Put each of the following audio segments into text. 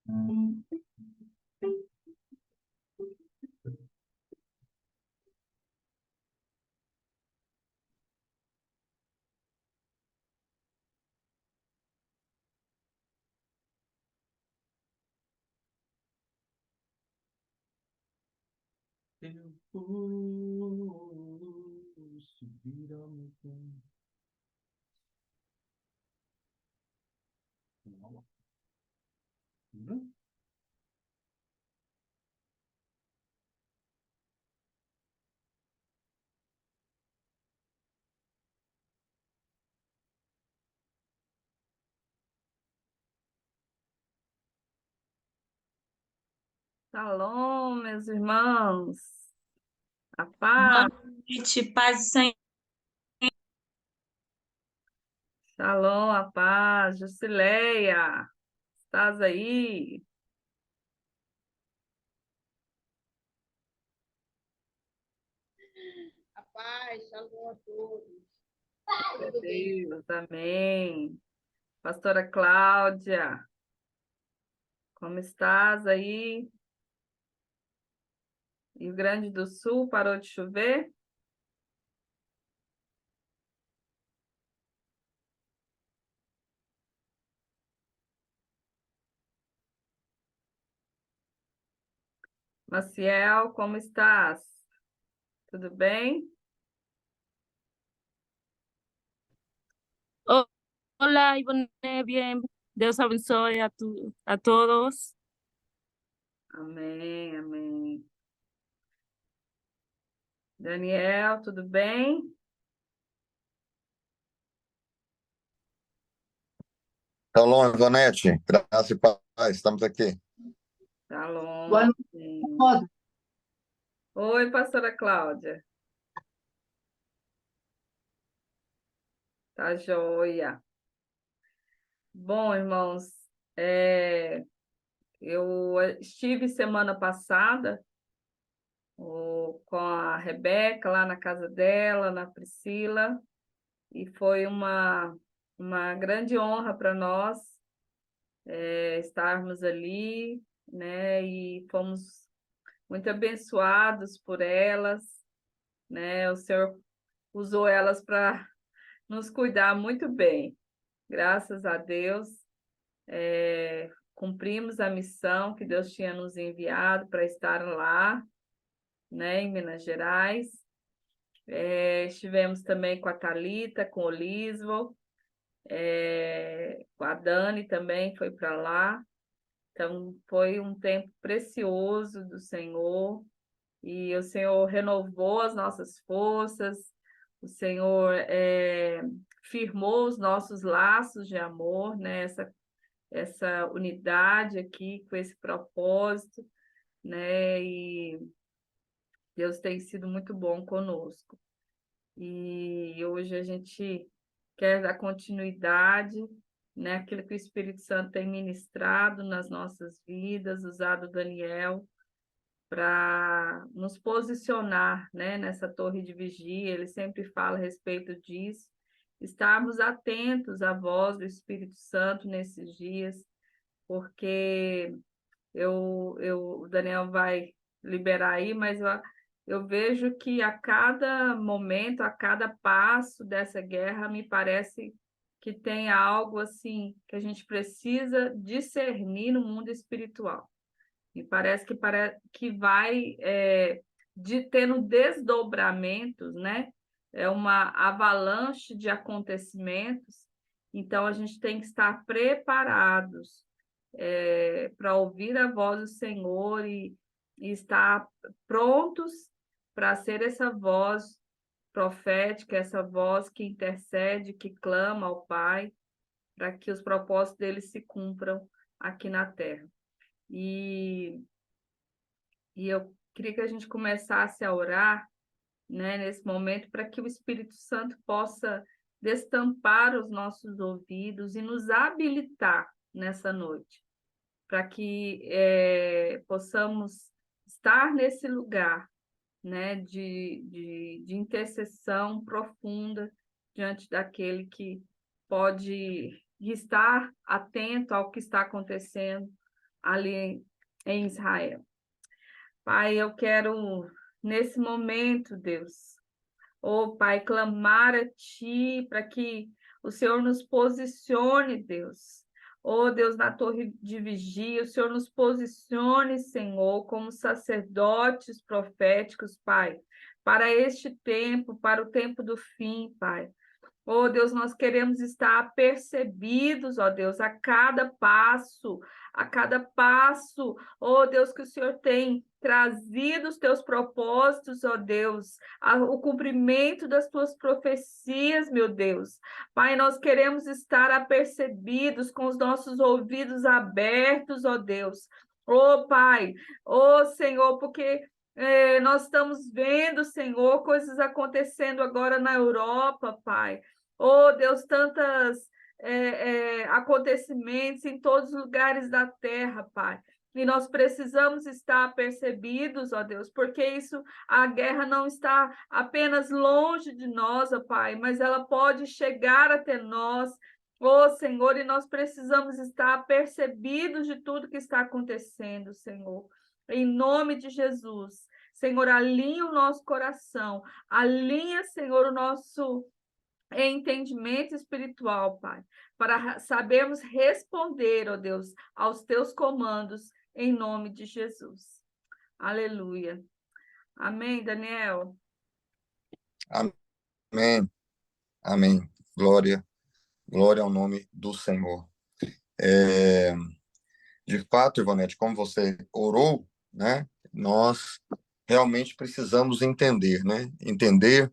Eu vou subir ao monte. Shalom, meus irmãos. A Boa paz. noite, paz do Senhor. Shalom, a paz. Jusileia, estás aí? A paz, shalom a todos. Meu Tudo bem? Deus, amém. Pastora Cláudia, como estás aí? Rio Grande do Sul, parou de chover? Maciel, como estás? Tudo bem? Oh, hola, Ivonne, bien. Dios abençoe a todos. Amém, amém. Daniel, tudo bem? Shalom, Ivonete, graça e paz, estamos aqui. Shalom, Boa amém. noite. Oi, pastora Cláudia. Tá joia. Bom, irmãos, eu estive semana passada com a Rebeca lá na casa dela, na Priscila, e foi uma grande honra para nós estarmos ali, né? E fomos muito abençoados por elas, né? O Senhor usou elas para nos cuidar muito bem, graças a Deus. Cumprimos a missão que Deus tinha nos enviado para estar lá, né, em Minas Gerais. Estivemos também com a Thalita, com o Lisvo, com a Dani também foi para lá. Então, foi um tempo precioso do Senhor, e o Senhor renovou as nossas forças, o Senhor firmou os nossos laços de amor, né? Essa unidade aqui, com esse propósito, né? E Deus tem sido muito bom conosco. E hoje a gente quer dar continuidade, né, aquilo que o Espírito Santo tem ministrado nas nossas vidas, usado Daniel para nos posicionar, né, nessa torre de vigia. Ele sempre fala a respeito disso, estarmos atentos à voz do Espírito Santo nesses dias, porque o Daniel vai liberar aí, mas eu vejo que a cada momento, a cada passo dessa guerra, me parece que tem algo assim que a gente precisa discernir no mundo espiritual. Me parece que vai tendo desdobramentos, né? É uma avalanche de acontecimentos, então a gente tem que estar preparados para ouvir a voz do Senhor e estar prontos para ser essa voz profética, essa voz que intercede, que clama ao Pai, para que os propósitos dele se cumpram aqui na terra. E eu queria que a gente começasse a orar, né, nesse momento, para que o Espírito Santo possa destampar os nossos ouvidos e nos habilitar nessa noite, para que possamos estar nesse lugar, né, de intercessão profunda diante daquele que pode estar atento ao que está acontecendo ali em Israel. Pai, eu quero, nesse momento, Deus, Pai, clamar a Ti para que o Senhor nos posicione, Deus. Deus, na torre de vigia, o Senhor nos posicione, Senhor, como sacerdotes proféticos, Pai, para este tempo, para o tempo do fim, Pai. Deus, nós queremos estar apercebidos, Deus, a cada passo, Deus, que o Senhor tem trazido os teus propósitos, Deus, o cumprimento das tuas profecias, meu Deus. Pai, nós queremos estar apercebidos, com os nossos ouvidos abertos, Deus. Pai, Senhor, porque nós estamos vendo, Senhor, coisas acontecendo agora na Europa, Pai. Deus, tantos acontecimentos em todos os lugares da terra, Pai. E nós precisamos estar percebidos, Deus, porque a guerra não está apenas longe de nós, Pai, mas ela pode chegar até nós, Senhor, e nós precisamos estar percebidos de tudo que está acontecendo, Senhor. Em nome de Jesus, Senhor, alinha o nosso coração, alinha, Senhor, o nosso entendimento espiritual, Pai, para sabermos responder, Deus, aos teus comandos, em nome de Jesus. Aleluia. Amém, Daniel? Amém. Amém. Glória ao nome do Senhor. De fato, Ivonete, como você orou, né? Nós realmente precisamos entender, né? Entender,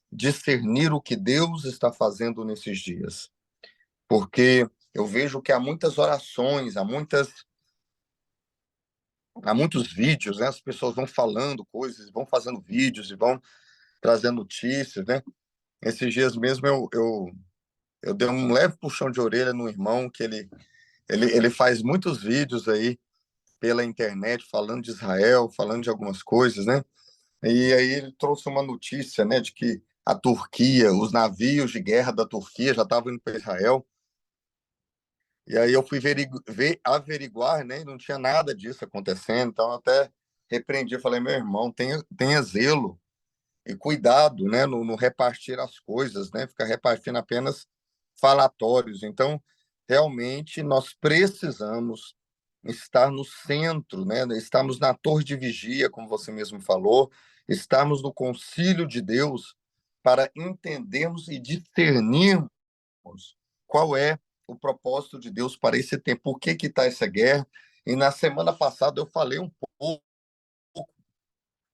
discernir o que Deus está fazendo nesses dias. Porque eu vejo que há muitas orações, há muitos vídeos, né? As pessoas vão falando coisas, vão fazendo vídeos e vão trazendo notícias, né? Esses dias mesmo eu dei um leve puxão de orelha no irmão, que ele faz muitos vídeos aí pela internet falando de Israel, falando de algumas coisas, né? E aí ele trouxe uma notícia, né, de que a Turquia, os navios de guerra da Turquia já estavam indo para Israel. E aí eu fui averiguar, né, e não tinha nada disso acontecendo. Então eu até repreendi, falei, meu irmão, tenha zelo e cuidado, né, no repartir as coisas, né, ficar repartindo apenas falatórios. Então, realmente, nós precisamos estar no centro, né, estarmos na torre de vigia, como você mesmo falou, estarmos no concílio de Deus para entendermos e discernirmos qual é o propósito de Deus para esse tempo, por que está essa guerra. E na semana passada eu falei um pouco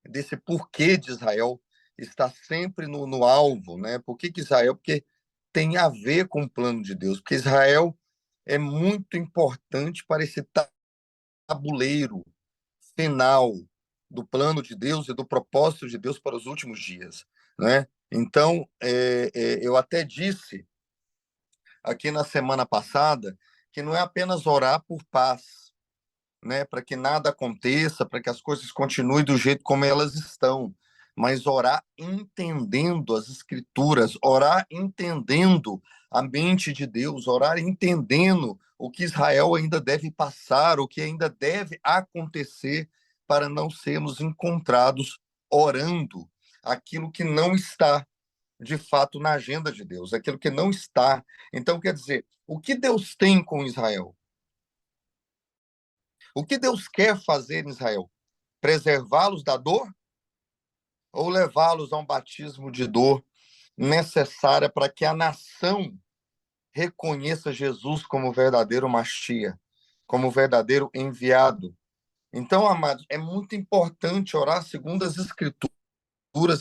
desse porquê de Israel estar sempre no alvo, né? Por que Israel? Porque tem a ver com o plano de Deus, porque Israel é muito importante para esse tabuleiro final do plano de Deus e do propósito de Deus para os últimos dias, né? Então, eu até disse aqui na semana passada que não é apenas orar por paz, né, para que nada aconteça, para que as coisas continuem do jeito como elas estão, mas orar entendendo as escrituras, orar entendendo a mente de Deus, orar entendendo o que Israel ainda deve passar, o que ainda deve acontecer para não sermos encontrados orando aquilo que não está de fato na agenda de Deus, aquilo que não está. Então, quer dizer, o que Deus tem com Israel? O que Deus quer fazer em Israel? Preservá-los da dor ou levá-los a um batismo de dor necessária para que a nação reconheça Jesus como verdadeiro Machia, como verdadeiro enviado? Então, amados, é muito importante orar segundo as Escrituras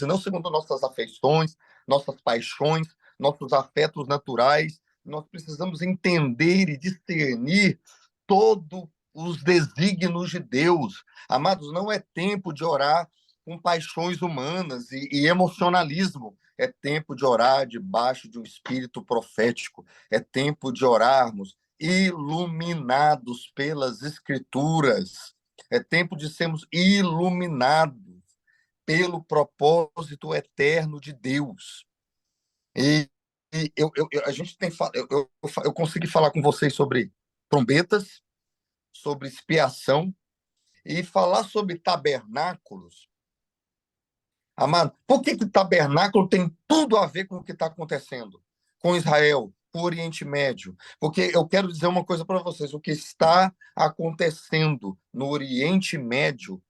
e não segundo nossas afeições, nossas paixões, nossos afetos naturais. Nós precisamos entender e discernir todos os desígnios de Deus. Amados, não é tempo de orar com paixões humanas e emocionalismo. É tempo de orar debaixo de um espírito profético. É tempo de orarmos iluminados pelas Escrituras. É tempo de sermos iluminados pelo propósito eterno de Deus. E a gente tem eu consegui falar com vocês sobre trombetas, sobre expiação e falar sobre tabernáculos. Amado, por que tabernáculo tem tudo a ver com o que está acontecendo com Israel, com o Oriente Médio? Porque eu quero dizer uma coisa para vocês: o que está acontecendo no Oriente Médio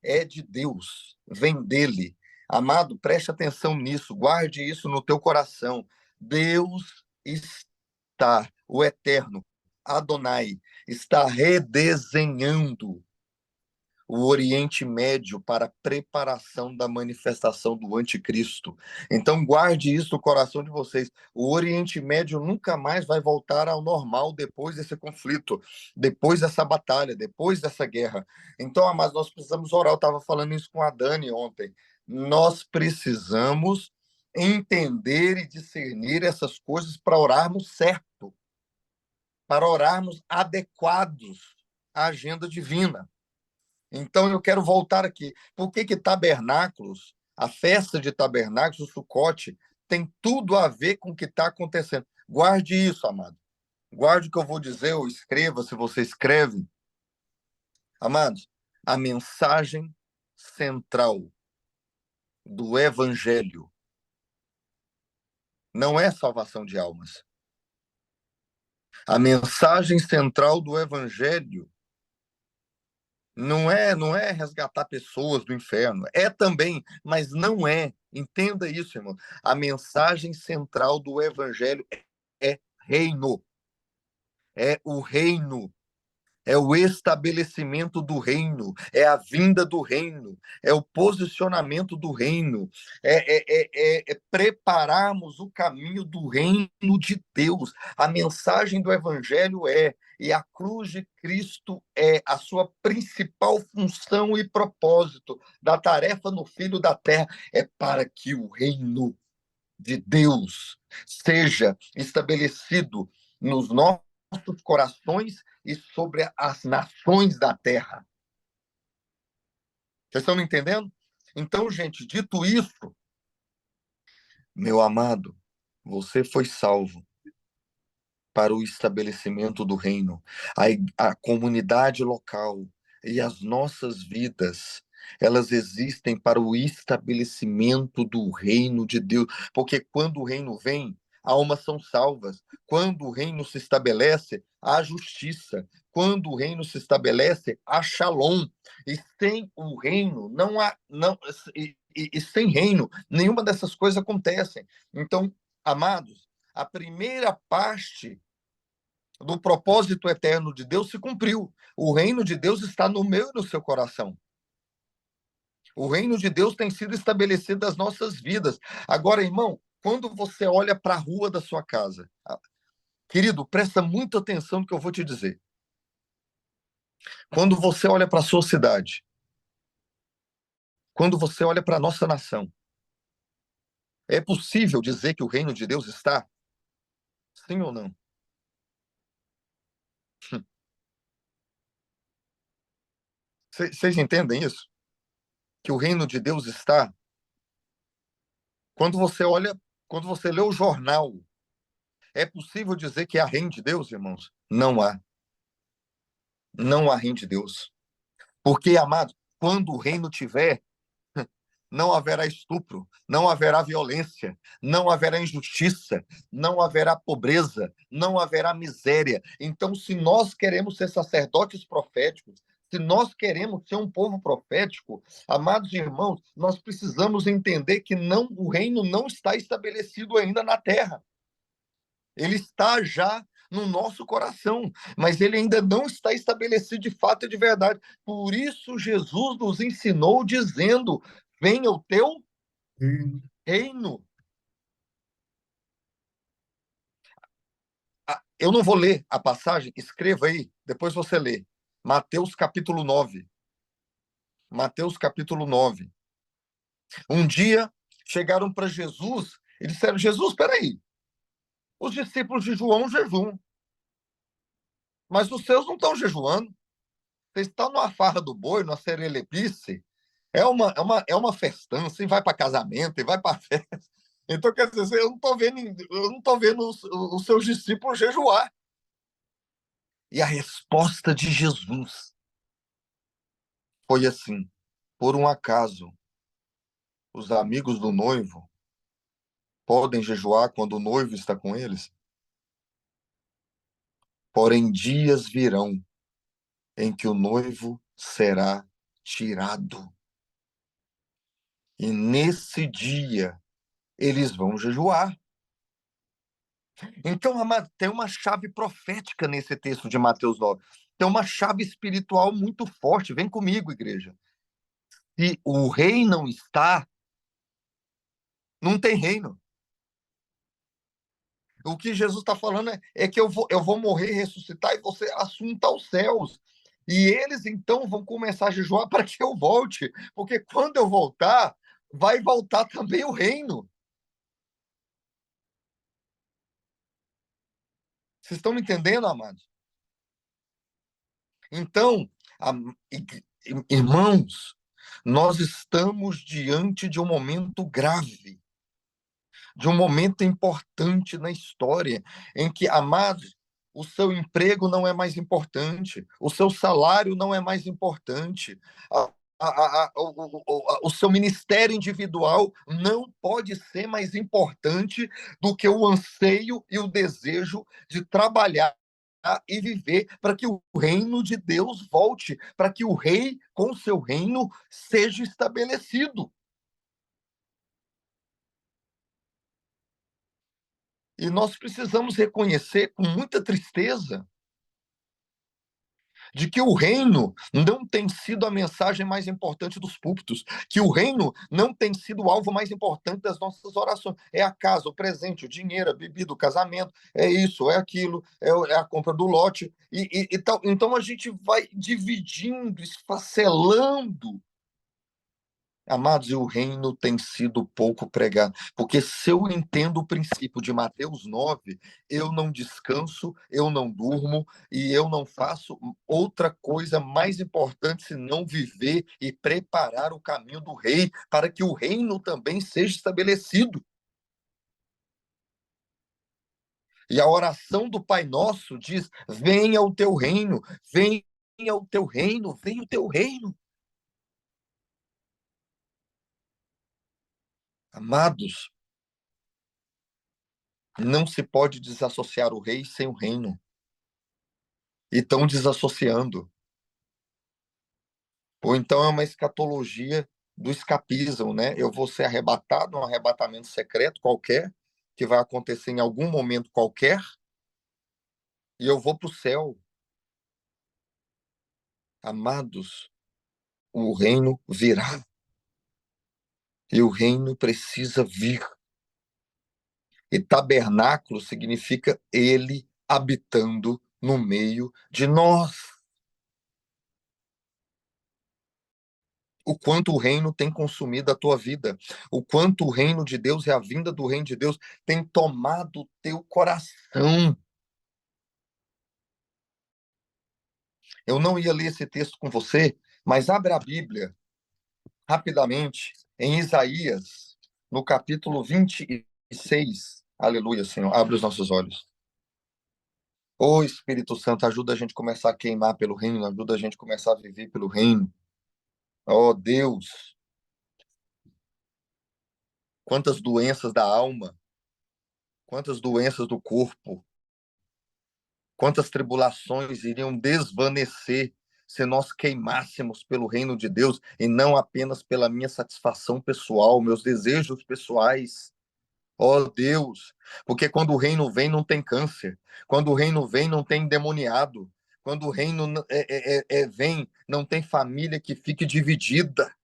é de Deus, vem dele. Amado, preste atenção nisso, guarde isso no teu coração. Deus está, o Eterno, Adonai, está redesenhando o Oriente Médio para a preparação da manifestação do anticristo. Então, guarde isso no coração de vocês. O Oriente Médio nunca mais vai voltar ao normal depois desse conflito, depois dessa batalha, depois dessa guerra. Então, mas nós precisamos orar. Eu estava falando isso com a Dani ontem. Nós precisamos entender e discernir essas coisas para orarmos certo, para orarmos adequados à agenda divina. Então, eu quero voltar aqui. Por que tabernáculos, a festa de tabernáculos, o Sucote, tem tudo a ver com o que está acontecendo? Guarde isso, amado. Guarde o que eu vou dizer, ou escreva, se você escreve. Amados, a mensagem central do Evangelho não é salvação de almas. A mensagem central do Evangelho não é resgatar pessoas do inferno. É também, mas não é. Entenda isso, irmão. A mensagem central do Evangelho é reino. É o reino. É o estabelecimento do reino. É a vinda do reino. É o posicionamento do reino. É prepararmos o caminho do reino de Deus. A mensagem do Evangelho e a cruz de Cristo é a sua principal função e propósito da tarefa no Filho da Terra, é para que o reino de Deus seja estabelecido nos nossos corações e sobre as nações da terra. Vocês estão me entendendo? Então, gente, dito isso, meu amado, você foi salvo para o estabelecimento do reino. A comunidade local e as nossas vidas, elas existem para o estabelecimento do reino de Deus. Porque quando o reino vem, almas são salvas. Quando o reino se estabelece, há justiça. Quando o reino se estabelece, há shalom. E sem o reino, não há. Não, e sem reino, nenhuma dessas coisas acontecem. Então, amados, a primeira parte do propósito eterno de Deus se cumpriu. O reino de Deus está no meu e no seu coração. O reino de Deus tem sido estabelecido nas nossas vidas. Agora, irmão, quando você olha para a rua da sua casa, querido, presta muita atenção no que eu vou te dizer. Quando você olha para a sua cidade, quando você olha para a nossa nação, é possível dizer que o reino de Deus está? Sim ou não? Vocês entendem isso? Que o reino de Deus está? Quando você olha, quando você lê o jornal, é possível dizer que há reino de Deus, irmãos? Não há. Não há reino de Deus. Porque, amado, quando o reino tiver, não haverá estupro, não haverá violência, não haverá injustiça, não haverá pobreza, não haverá miséria. Então, se nós queremos ser sacerdotes proféticos, se nós queremos ser um povo profético, amados irmãos, nós precisamos entender que o reino não está estabelecido ainda na terra. Ele está já no nosso coração, mas ele ainda não está estabelecido de fato e de verdade. Por isso, Jesus nos ensinou dizendo: venha o teu reino. Eu não vou ler a passagem, escreva aí, depois você lê. Mateus capítulo 9. Mateus capítulo 9. Um dia chegaram para Jesus e disseram: Jesus, espera aí, os discípulos de João jejuam, mas os seus não estão jejuando. Vocês estão numa farra do boi, numa serelepice. É uma festança, e vai para casamento, e vai para festa. Então, quer dizer, eu não estou vendo os seus discípulos jejuar. E a resposta de Jesus foi assim: por um acaso, os amigos do noivo podem jejuar quando o noivo está com eles? Porém, dias virão em que o noivo será tirado. E nesse dia, eles vão jejuar. Então, amado, tem uma chave profética nesse texto de Mateus 9. Tem uma chave espiritual muito forte. Vem comigo, igreja. Se o rei não está, não tem reino. O que Jesus está falando é que eu vou morrer, ressuscitar e você assunta aos céus. E eles então vão começar a jejuar para que eu volte, porque quando eu voltar, vai voltar também o reino. Vocês estão me entendendo, amados? Então, irmãos, nós estamos diante de um momento grave, de um momento importante na história, em que, amados, o seu emprego não é mais importante, o seu salário não é mais importante, o seu ministério individual não pode ser mais importante do que o anseio e o desejo de trabalhar e viver para que o reino de Deus volte, para que o rei com seu reino seja estabelecido. E nós precisamos reconhecer com muita tristeza de que o reino não tem sido a mensagem mais importante dos púlpitos, que o reino não tem sido o alvo mais importante das nossas orações. É a casa, o presente, o dinheiro, a bebida, o casamento, é isso, é aquilo, é a compra do lote, e tal. Então a gente vai dividindo, esfacelando. Amados, e o reino tem sido pouco pregado, porque se eu entendo o princípio de Mateus 9, eu não descanso, eu não durmo e eu não faço outra coisa mais importante senão viver e preparar o caminho do rei para que o reino também seja estabelecido. E a oração do Pai Nosso diz: venha o teu reino, venha o teu reino, venha o teu reino. Amados, não se pode desassociar o rei sem o reino. E estão desassociando. Ou então é uma escatologia do escapismo, né? Eu vou ser arrebatado, um arrebatamento secreto qualquer, que vai acontecer em algum momento qualquer, e eu vou para o céu. Amados, o reino virá. E o reino precisa vir. E tabernáculo significa ele habitando no meio de nós. O quanto o reino tem consumido a tua vida, o quanto o reino de Deus e a vinda do reino de Deus tem tomado o teu coração. Eu não ia ler esse texto com você, mas abre a Bíblia rapidamente em Isaías, no capítulo 26. Aleluia, Senhor. Abre os nossos olhos. Ô Espírito Santo, ajuda a gente a começar a queimar pelo reino, ajuda a gente a começar a viver pelo reino. Ó Deus, quantas doenças da alma, quantas doenças do corpo, quantas tribulações iriam desvanecer se nós queimássemos pelo reino de Deus e não apenas pela minha satisfação pessoal, meus desejos pessoais. Ó Deus, porque quando o reino vem não tem câncer, quando o reino vem não tem endemoniado, quando o reino vem não tem família que fique dividida,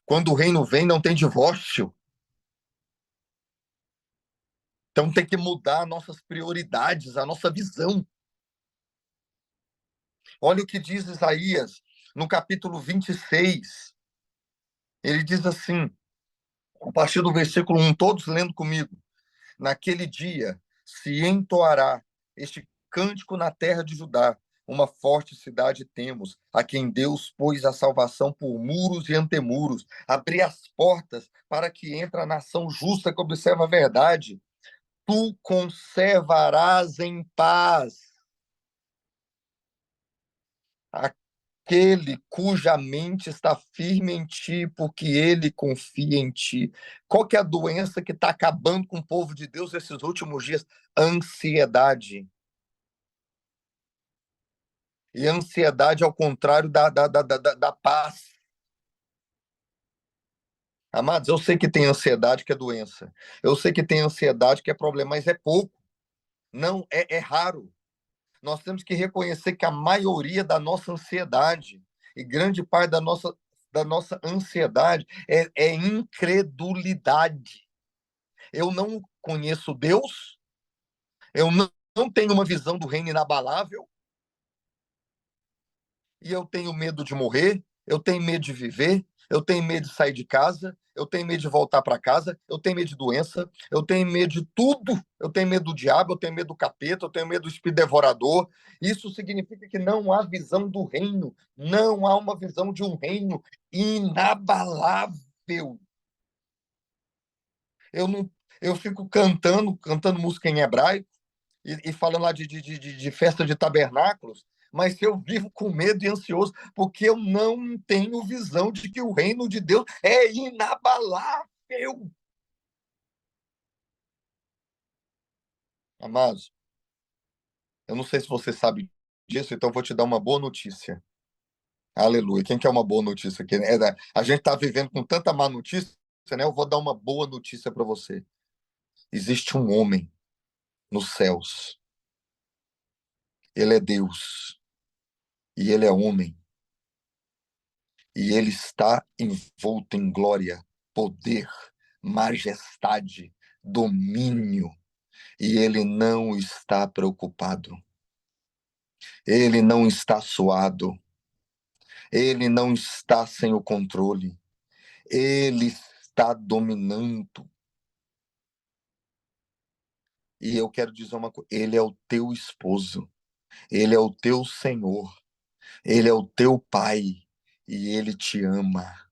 quando o reino vem não tem divórcio. Então tem que mudar nossas prioridades, a nossa visão. Olha o que diz Isaías no capítulo 26. Ele diz assim, a partir do versículo 1, todos lendo comigo: naquele dia se entoará este cântico na terra de Judá, uma forte cidade temos, a quem Deus pôs a salvação por muros e antemuros, abrir as portas para que entre a nação justa que observa a verdade. tu conservarás em paz aquele cuja mente está firme em ti, porque ele confia em ti. Qual que é a doença que está acabando com o povo de Deus esses últimos dias? Ansiedade. E ansiedade ao contrário da paz. Amados, eu sei que tem ansiedade que é doença. Eu sei que tem ansiedade que é problema, mas é pouco. Não, é raro. Nós temos que reconhecer que a maioria da nossa ansiedade e grande parte da nossa ansiedade é incredulidade. Eu não conheço Deus, eu não tenho uma visão do reino inabalável, e eu tenho medo de morrer, eu tenho medo de viver, eu tenho medo de sair de casa, eu tenho medo de voltar para casa, eu tenho medo de doença, eu tenho medo de tudo, eu tenho medo do diabo, eu tenho medo do capeta, eu tenho medo do espírito devorador. Isso significa que não há visão do reino, não há uma visão de um reino inabalável. Eu não, eu fico cantando música em hebraico e falando lá de festa de tabernáculos, mas eu vivo com medo e ansioso, porque eu não tenho visão de que o reino de Deus é inabalável. Amados, eu não sei se você sabe disso, então eu vou te dar uma boa notícia. Aleluia. Quem quer uma boa notícia aqui? A gente está vivendo com tanta má notícia, né? Eu vou dar uma boa notícia para você. Existe um homem nos céus. Ele é Deus. E ele é homem. E ele está envolto em glória, poder, majestade, domínio. E ele não está preocupado. Ele não está suado. Ele não está sem o controle. Ele está dominando. E eu quero dizer uma coisa: ele é o teu esposo, ele é o teu Senhor, ele é o teu Pai, e ele te ama.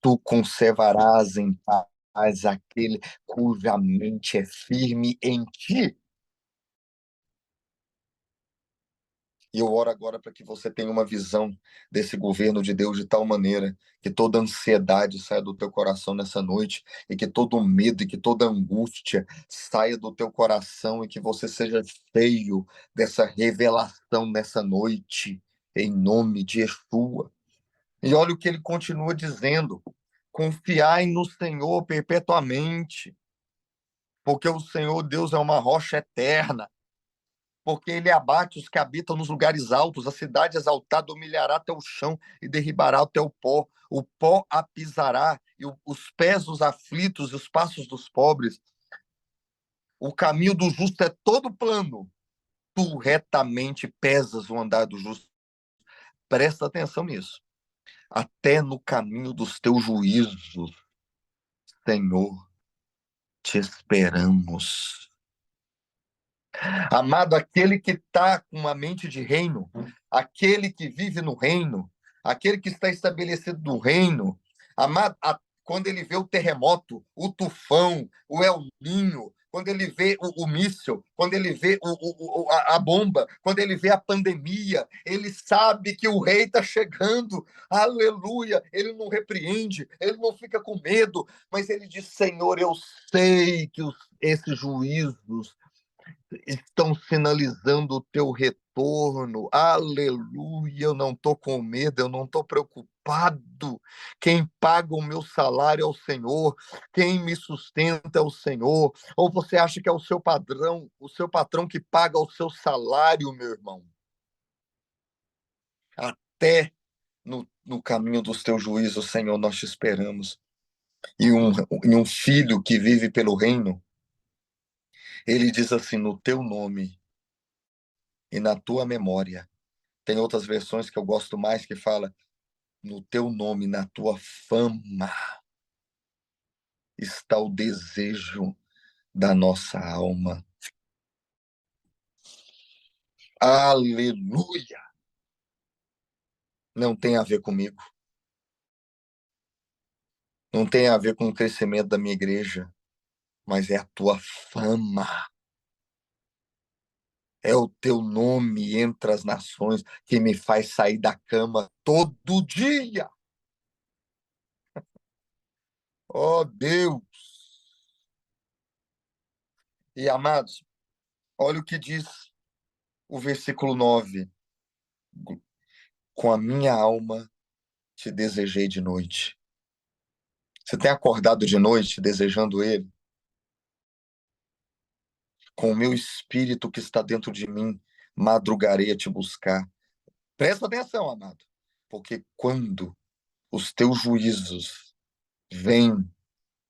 Tu conservarás em paz aquele cuja mente é firme em ti. E eu oro agora para que você tenha uma visão desse governo de Deus de tal maneira que toda ansiedade saia do teu coração nessa noite, e que todo medo e que toda angústia saia do teu coração, e que você seja cheio dessa revelação nessa noite, em nome de Yeshua. E olha o que ele continua dizendo: confiai no Senhor perpetuamente, porque o Senhor Deus é uma rocha eterna. Porque ele abate os que habitam nos lugares altos, a cidade exaltada humilhará até o chão e derribará até o pó a pisará, e os pés dos aflitos e os passos dos pobres. O caminho do justo é todo plano, tu retamente pesas o andar do justo. Presta atenção nisso. Até no caminho dos teus juízos, Senhor, te esperamos. Amado, aquele que está com uma mente de reino, aquele que vive no reino, aquele que está estabelecido no reino, amado, quando ele vê o terremoto, o tufão, o El Ninho, quando ele vê o míssil, quando ele vê a bomba, quando ele vê a pandemia, ele sabe que o rei está chegando, aleluia. Ele não repreende, ele não fica com medo, mas ele diz: Senhor, eu sei que esses juízos estão sinalizando o teu retorno. Aleluia, eu não estou com medo, eu não estou preocupado. Quem paga o meu salário é o Senhor, quem me sustenta é o Senhor. Ou você acha que é o seu patrão que paga o seu salário, meu irmão? Até no caminho dos teus juízos, Senhor, nós te esperamos. E um filho que vive pelo reino, ele diz assim: no teu nome e na tua memória. Tem outras versões que eu gosto mais que fala: no teu nome, na tua fama está o desejo da nossa alma. Aleluia! Não tem a ver comigo. não tem a ver com o crescimento da minha igreja, mas é a tua fama. É o teu nome entre as nações que me faz sair da cama todo dia. Oh, Deus! E amados, olha o que diz o versículo 9: com a minha alma te desejei de noite. Você tem acordado de noite desejando ele? Com o meu espírito que está dentro de mim, madrugarei a te buscar. Presta atenção, amado, porque quando os teus juízos vêm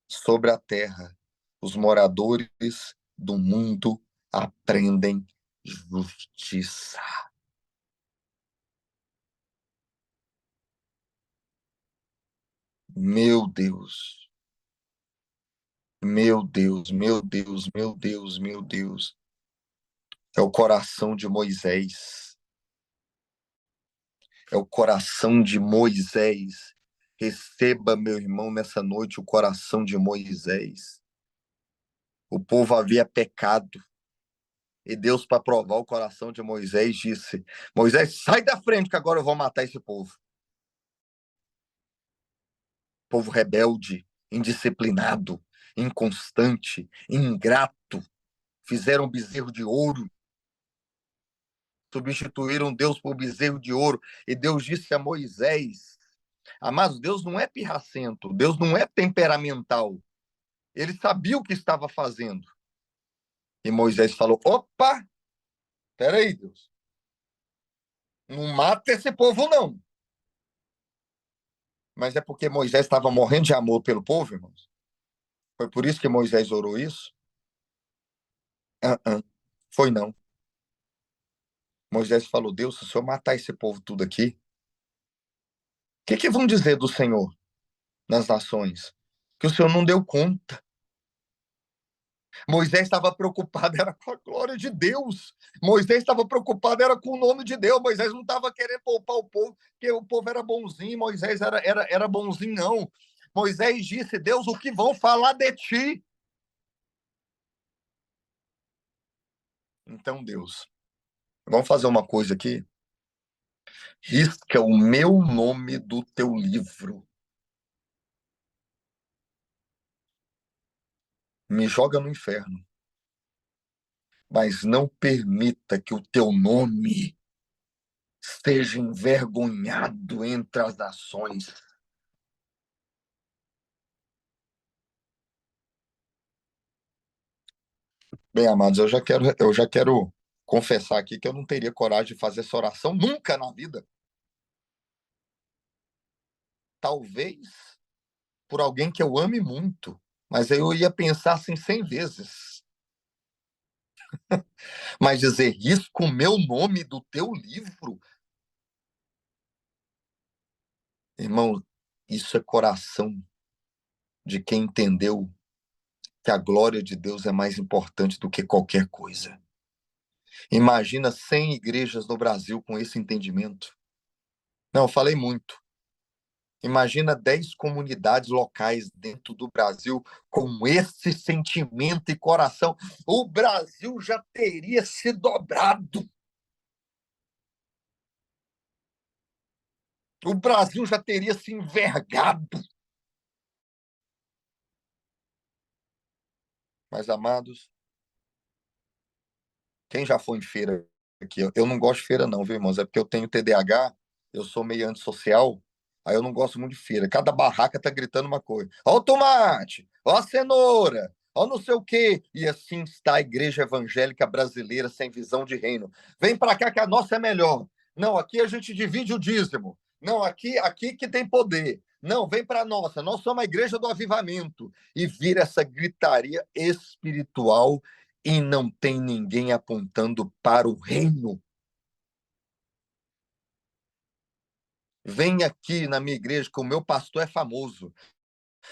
sobre a terra, os moradores do mundo aprendem justiça. Meu Deus, meu Deus, meu Deus, meu Deus, meu Deus. É o coração de Moisés. É o coração de Moisés. Receba, meu irmão, nessa noite o coração de Moisés. O povo havia pecado. E Deus, para provar o coração de Moisés, disse: Moisés, sai da frente, que agora eu vou matar esse povo. Povo rebelde, indisciplinado, inconstante, ingrato. Fizeram um bezerro de ouro. Substituíram Deus por bezerro de ouro. E Deus disse a Moisés: amados, Deus não é pirracento, Deus não é temperamental. Ele sabia o que estava fazendo. E Moisés falou: opa, peraí, Deus. Não mata esse povo, não. Mas é porque Moisés estava morrendo de amor pelo povo, irmãos. Foi por isso que Moisés orou isso? Foi não. Moisés falou: Deus, se o senhor matar esse povo tudo aqui, o que vão dizer do Senhor nas nações? Que o senhor não deu conta. Moisés estava preocupado, era com a glória de Deus. Moisés estava preocupado, era com o nome de Deus. Moisés não estava querendo poupar o povo, porque o povo era bonzinho. Moisés era bonzinho, não. Moisés disse: Deus, o que vão falar de ti? Então, Deus, vamos fazer uma coisa aqui. Risca o meu nome do teu livro. Me joga no inferno. Mas não permita que o teu nome seja envergonhado entre as nações. Bem, amados, eu já quero confessar aqui que eu não teria coragem de fazer essa oração nunca na vida. Talvez por alguém que eu ame muito, mas eu ia pensar assim 100 vezes. Mas dizer: risco o meu nome do teu livro, irmão, isso é coração de quem entendeu que a glória de Deus é mais importante do que qualquer coisa. Imagina 100 igrejas no Brasil com esse entendimento. Não, eu falei muito. Imagina 10 comunidades locais dentro do Brasil com esse sentimento e coração. O Brasil já teria se dobrado. O Brasil já teria se envergado. Mas, amados, quem já foi em feira aqui? Eu não gosto de feira não, viu, irmãos? É porque eu tenho TDAH, eu sou meio antissocial, aí eu não gosto muito de feira. Cada barraca tá gritando uma coisa. Ó o tomate, ó a cenoura, ó não sei o quê. E assim está a igreja evangélica brasileira sem visão de reino. Vem para cá que a nossa é melhor. Não, aqui a gente divide o dízimo. Não, aqui que tem poder. Não, vem para nossa. Nós somos a igreja do avivamento. E vira essa gritaria espiritual e não tem ninguém apontando para o reino. Vem aqui na minha igreja que o meu pastor é famoso.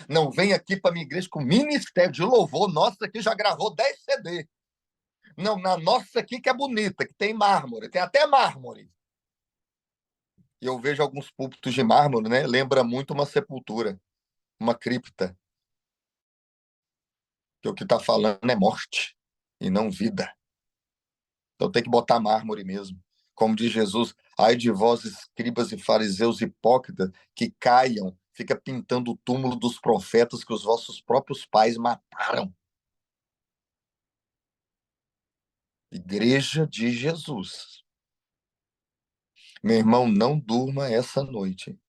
Não vem aqui para minha igreja com o ministério de louvor. Nossa, aqui já gravou 10 CD. Não, na nossa aqui que é bonita, que tem mármore, tem até mármore. E eu vejo alguns púlpitos de mármore, né? Lembra muito uma sepultura. uma cripta, que o que está falando é morte e não vida. Então tem que botar mármore mesmo. Como diz Jesus, ai de vós, escribas e fariseus hipócritas, que caiam, fica pintando o túmulo dos profetas que os vossos próprios pais mataram. Igreja de Jesus. Meu irmão, não durma essa noite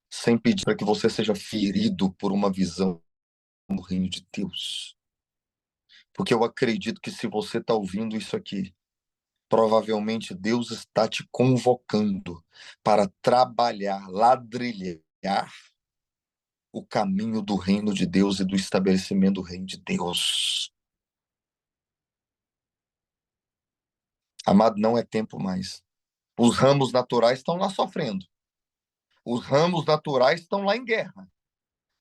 sem pedir para que você seja ferido por uma visão do reino de Deus. Porque eu acredito que se você está ouvindo isso aqui, provavelmente Deus está te convocando para trabalhar, ladrilhar o caminho do reino de Deus e do estabelecimento do reino de Deus. Amado, não é tempo mais. Os ramos naturais estão lá sofrendo. Os ramos naturais estão lá em guerra.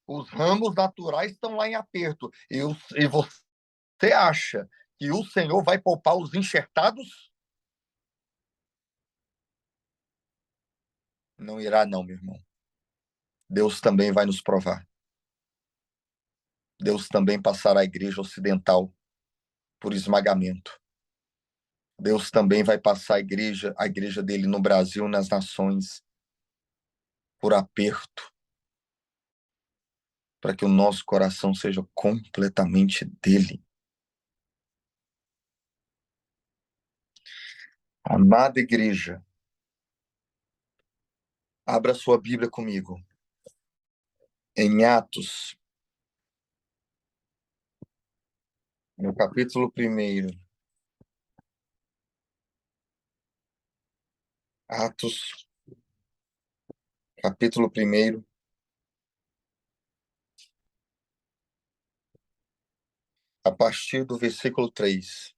Os ramos naturais estão lá em aperto. E você acha que o Senhor vai poupar os enxertados? Não irá, não, meu irmão. Deus também vai nos provar. Deus também passará a igreja ocidental por esmagamento. Deus também vai passar a igreja dele no Brasil, nas nações, por aperto, para que o nosso coração seja completamente dele. Amada igreja, abra sua Bíblia comigo. Em Atos, no capítulo 1. Atos, capítulo 1, a partir do versículo 3.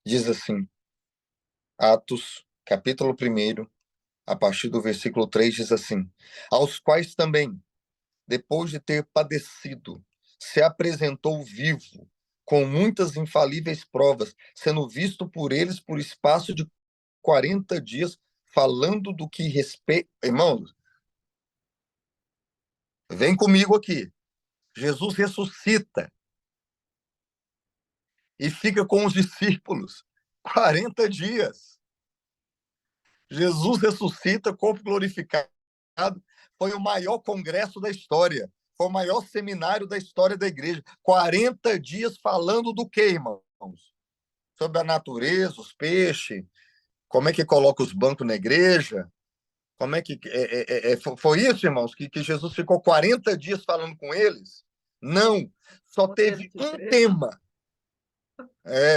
Diz assim, Atos, capítulo 1, a partir do versículo 3, diz assim: aos quais também, depois de ter padecido, se apresentou vivo, com muitas infalíveis provas, sendo visto por eles por espaço de 40 dias, falando do que respeita. Irmãos, vem comigo aqui. Jesus ressuscita e fica com os discípulos 40 dias. Jesus ressuscita, corpo glorificado. Foi o maior congresso da história. Foi o maior seminário da história da igreja. 40 dias falando do quê, irmãos? Sobre a natureza, os peixes, como é que coloca os bancos na igreja. Como é que. Foi isso, irmãos, que Jesus ficou 40 dias falando com eles? Não. Só teve um tema.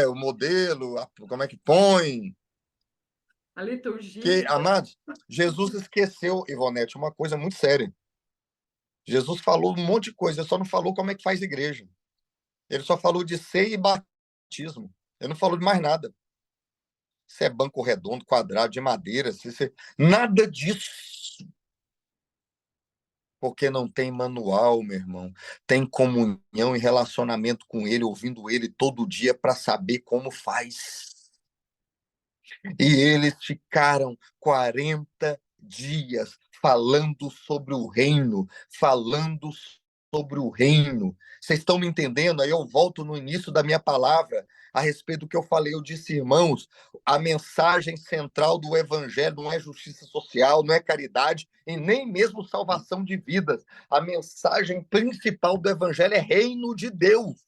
O modelo, como é que põe. A liturgia. Que, amados, Jesus esqueceu, Ivonete, uma coisa muito séria. Jesus falou um monte de coisa, ele só não falou como é que faz igreja. Ele só falou de ceia e batismo. Ele não falou de mais nada. Se é banco redondo, quadrado, de madeira, nada disso. Porque não tem manual, meu irmão. Tem comunhão e relacionamento com ele, ouvindo ele todo dia para saber como faz. E eles ficaram 40 dias falando sobre o reino, falando sobre o reino. Vocês estão me entendendo? Aí eu volto no início da minha palavra a respeito do que eu falei. Eu disse, irmãos, a mensagem central do evangelho não é justiça social, não é caridade e nem mesmo salvação de vidas. A mensagem principal do evangelho é reino de Deus.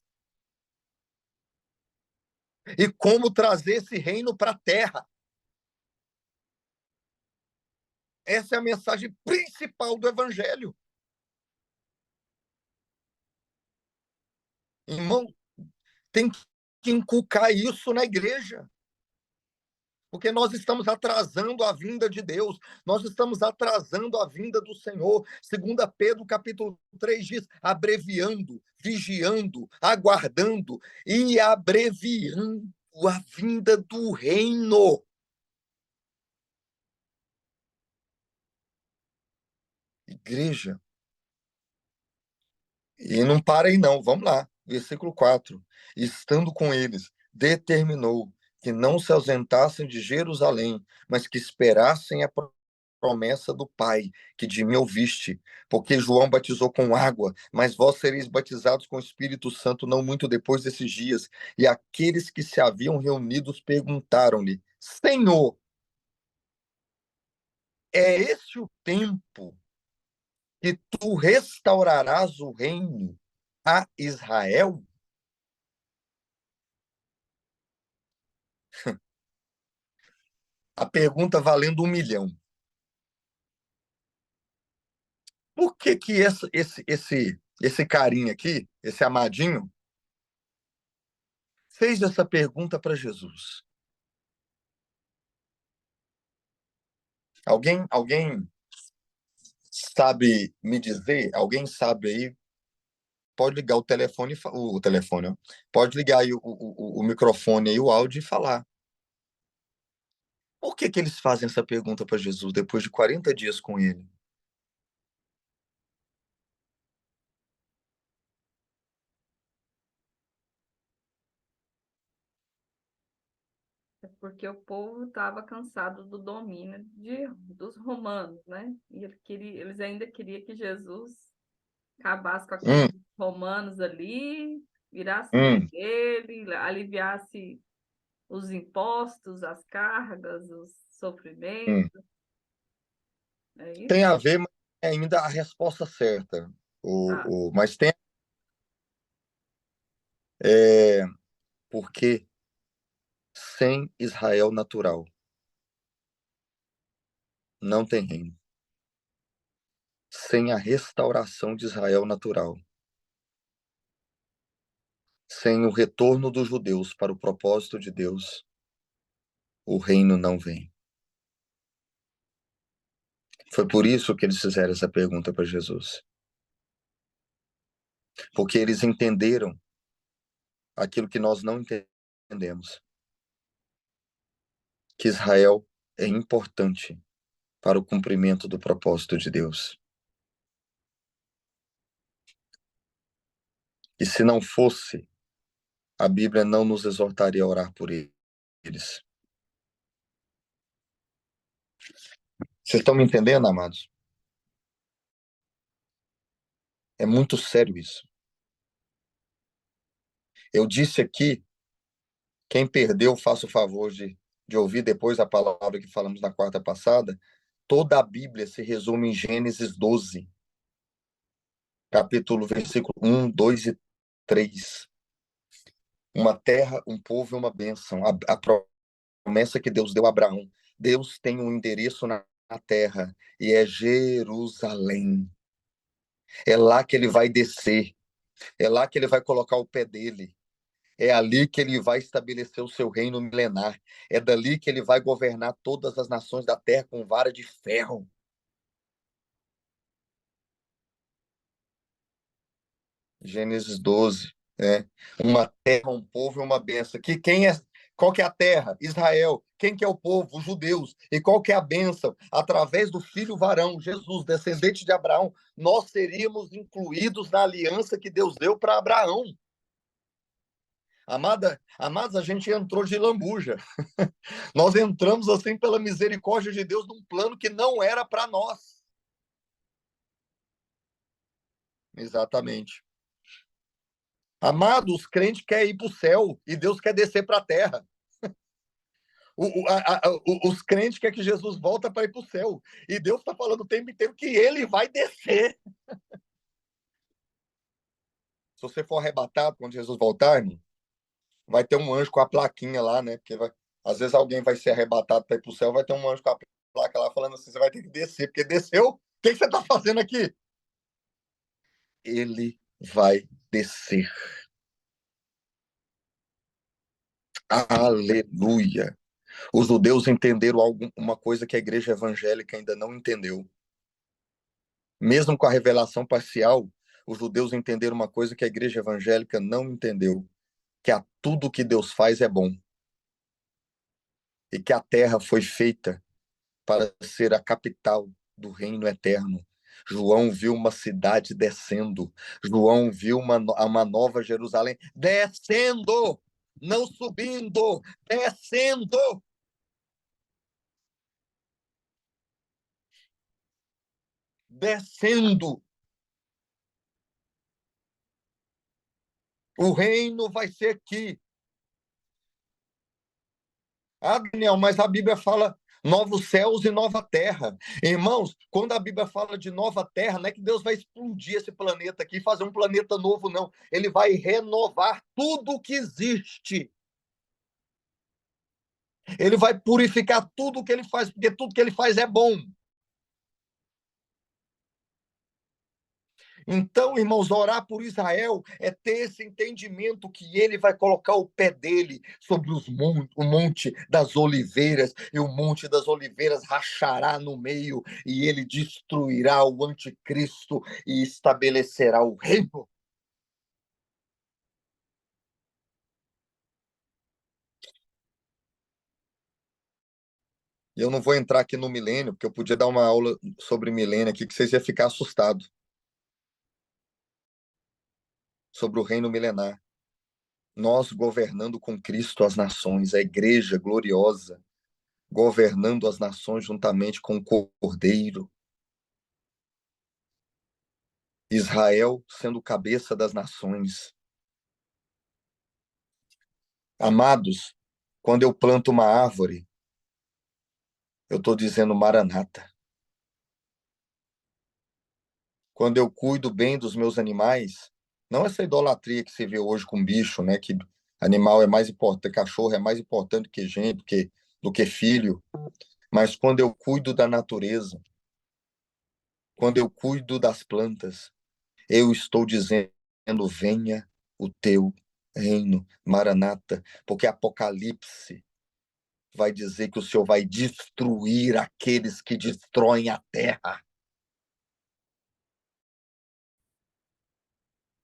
E como trazer esse reino para a terra. Essa é a mensagem principal do evangelho. Irmão, tem que inculcar isso na igreja. Porque nós estamos atrasando a vinda de Deus. Nós estamos atrasando a vinda do Senhor. 2 Pedro, capítulo 3 diz, abreviando, vigiando, aguardando e abreviando a vinda do reino. Igreja. E não para aí não, vamos lá. Versículo 4. Estando com eles, determinou que não se ausentassem de Jerusalém, mas que esperassem a promessa do Pai, que de mim ouviste, porque João batizou com água, mas vós sereis batizados com o Espírito Santo não muito depois desses dias. E aqueles que se haviam reunidos perguntaram-lhe: Senhor, é esse o tempo que tu restaurarás o reino a Israel? A pergunta valendo 1 milhão. Por que que esse carinha aqui, esse amadinho, fez essa pergunta para Jesus? Alguém sabe me dizer? Alguém sabe aí? Pode ligar o telefone, ó. Pode ligar aí o microfone aí, o áudio e falar. Por que que eles fazem essa pergunta para Jesus depois de 40 dias com ele? É porque o povo estava cansado do domínio dos romanos, né? E eles ainda queriam que Jesus acabasse com aqueles Hum, romanos ali, virasse rei hum. dele, aliviasse os impostos, as cargas, os Hum. sofrimentos. É Tem isso? a ver, mas é ainda a resposta certa. Ah, Mas tem. É, porque sem Israel natural não tem reino. Sem a restauração de Israel natural, sem o retorno dos judeus para o propósito de Deus, o reino não vem. Foi por isso que eles fizeram essa pergunta para Jesus. Porque eles entenderam aquilo que nós não entendemos, que Israel é importante para o cumprimento do propósito de Deus. E se não fosse, a Bíblia não nos exortaria a orar por eles. Vocês estão me entendendo, amados? É muito sério isso. Eu disse aqui, quem perdeu, faça o favor de ouvir depois a palavra que falamos na quarta passada. Toda a Bíblia se resume em Gênesis 12, versículo 1, 2 e 3. Uma terra, um povo e uma bênção. A promessa que Deus deu a Abraão. Deus tem um endereço na terra e é Jerusalém. É lá que ele vai descer. É lá que ele vai colocar o pé dele. É ali que ele vai estabelecer o seu reino milenar. É dali que ele vai governar todas as nações da terra com vara de ferro. Gênesis 12. Uma terra, um povo e uma bênção. Qual que é a terra? Israel. Quem que é o povo? Os judeus. E qual que é a bênção? Através do filho varão, Jesus, descendente de Abraão, nós seríamos incluídos na aliança que Deus deu para Abraão. Amados, a gente entrou de lambuja. Nós entramos assim pela misericórdia de Deus num plano que não era para nós. Exatamente. Amados, os crentes querem ir para o céu e Deus quer descer para a terra. Os crentes querem que Jesus volta para ir para o céu. E Deus está falando o tempo inteiro que ele vai descer. Se você for arrebatado quando Jesus voltar, irmão, vai ter um anjo com a plaquinha lá, né? Porque às vezes alguém vai ser arrebatado para ir para o céu, vai ter um anjo com a placa lá falando assim: você vai ter que descer, porque desceu. O que você está fazendo aqui? Ele vai descer. Aleluia. Os judeus entenderam uma coisa que a igreja evangélica ainda não entendeu. Mesmo com a revelação parcial, os judeus entenderam uma coisa que a igreja evangélica não entendeu, que tudo que Deus faz é bom. E que a terra foi feita para ser a capital do reino eterno. João viu uma cidade descendo. João viu uma nova Jerusalém descendo, não subindo, descendo. descendo. O reino vai ser aqui. Ah, Daniel, mas a Bíblia fala novos céus e nova terra. Irmãos, quando a Bíblia fala de nova terra, não é que Deus vai explodir esse planeta aqui e fazer um planeta novo, não. Ele vai renovar tudo o que existe. Ele vai purificar tudo o que ele faz, porque tudo que ele faz é bom. Então, irmãos, orar por Israel é ter esse entendimento que ele vai colocar o pé dele sobre o monte das oliveiras, e o monte das oliveiras rachará no meio, e ele destruirá o anticristo e estabelecerá o reino. E eu não vou entrar aqui no milênio, porque eu podia dar uma aula sobre milênio aqui, que vocês iam ficar assustados sobre o reino milenar. Nós governando com Cristo as nações, a igreja gloriosa, governando as nações juntamente com o Cordeiro. Israel sendo cabeça das nações. Amados, quando eu planto uma árvore, eu estou dizendo Maranata. Quando eu cuido bem dos meus animais, não essa idolatria que se vê hoje com bicho, né? Que animal é mais importante, cachorro é mais importante que gente, do que filho. Mas quando eu cuido da natureza, quando eu cuido das plantas, eu estou dizendo: venha o teu reino, Maranata, porque Apocalipse vai dizer que o Senhor vai destruir aqueles que destroem a terra.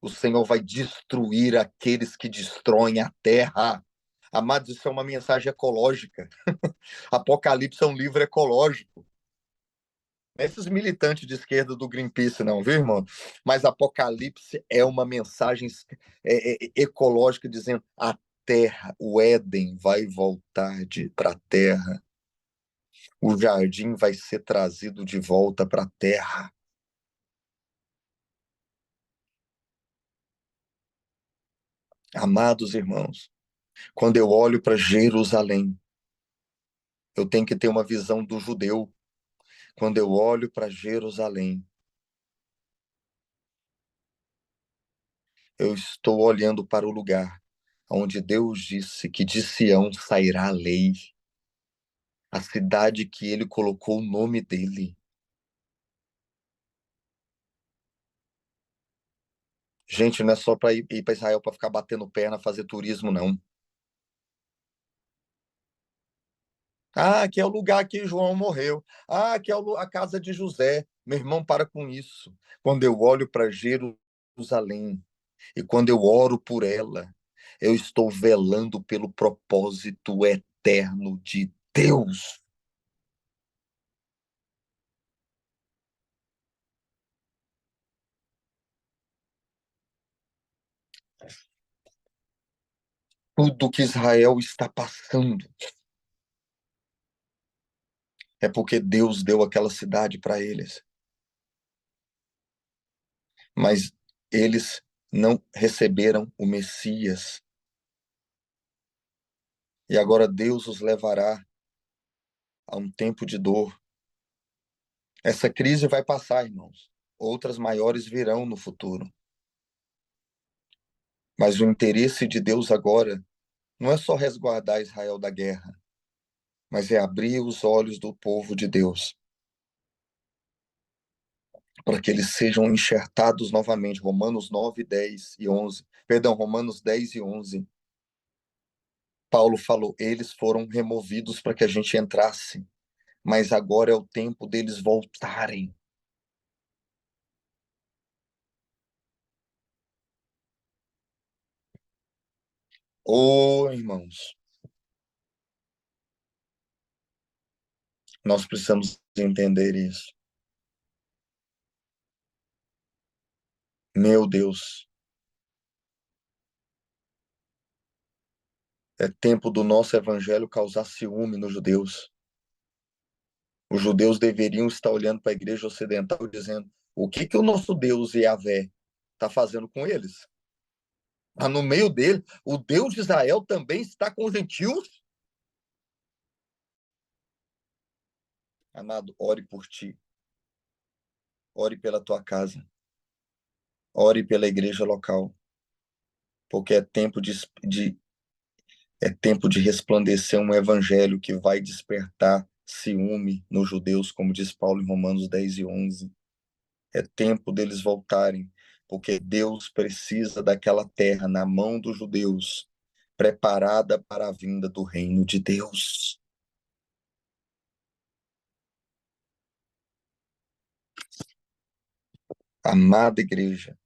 O Senhor vai destruir aqueles que destroem a terra. Amados, isso é uma mensagem ecológica. Apocalipse é um livro ecológico. Esses militantes de esquerda do Greenpeace, não, viu, irmão? Mas Apocalipse é uma mensagem ecológica dizendo a terra, o Éden vai voltar para a terra. O jardim vai ser trazido de volta para a terra. Amados irmãos, quando eu olho para Jerusalém, eu tenho que ter uma visão do judeu. Quando eu olho para Jerusalém, eu estou olhando para o lugar onde Deus disse que de Sião sairá a lei, a cidade que ele colocou o nome dele. Gente, não é só para ir para Israel para ficar batendo perna, fazer turismo, não. Ah, aqui é o lugar que João morreu. Ah, aqui é a casa de José. Meu irmão, para com isso. Quando eu olho para Jerusalém e quando eu oro por ela, eu estou velando pelo propósito eterno de Deus. Tudo que Israel está passando é porque Deus deu aquela cidade para eles. Mas eles não receberam o Messias. E agora Deus os levará a um tempo de dor. Essa crise vai passar, irmãos. Outras maiores virão no futuro. Mas o interesse de Deus agora não é só resguardar Israel da guerra, mas é abrir os olhos do povo de Deus para que eles sejam enxertados novamente. Romanos 9, 10 e 11. Perdão, Romanos 10 e 11. Paulo falou: eles foram removidos para que a gente entrasse, mas agora é o tempo deles voltarem. Oh, irmãos, nós precisamos entender isso. Meu Deus, é tempo do nosso evangelho causar ciúme nos judeus. Os judeus deveriam estar olhando para a igreja ocidental dizendo: o que que o nosso Deus Yahvé está fazendo com eles? No meio dele, o Deus de Israel também está com os gentios? Amado, ore por ti. Ore pela tua casa. Ore pela igreja local. Porque é tempo de resplandecer um evangelho que vai despertar ciúme nos judeus, como diz Paulo em Romanos 10:11. É tempo deles voltarem, porque Deus precisa daquela terra na mão dos judeus, preparada para a vinda do reino de Deus. Amada igreja,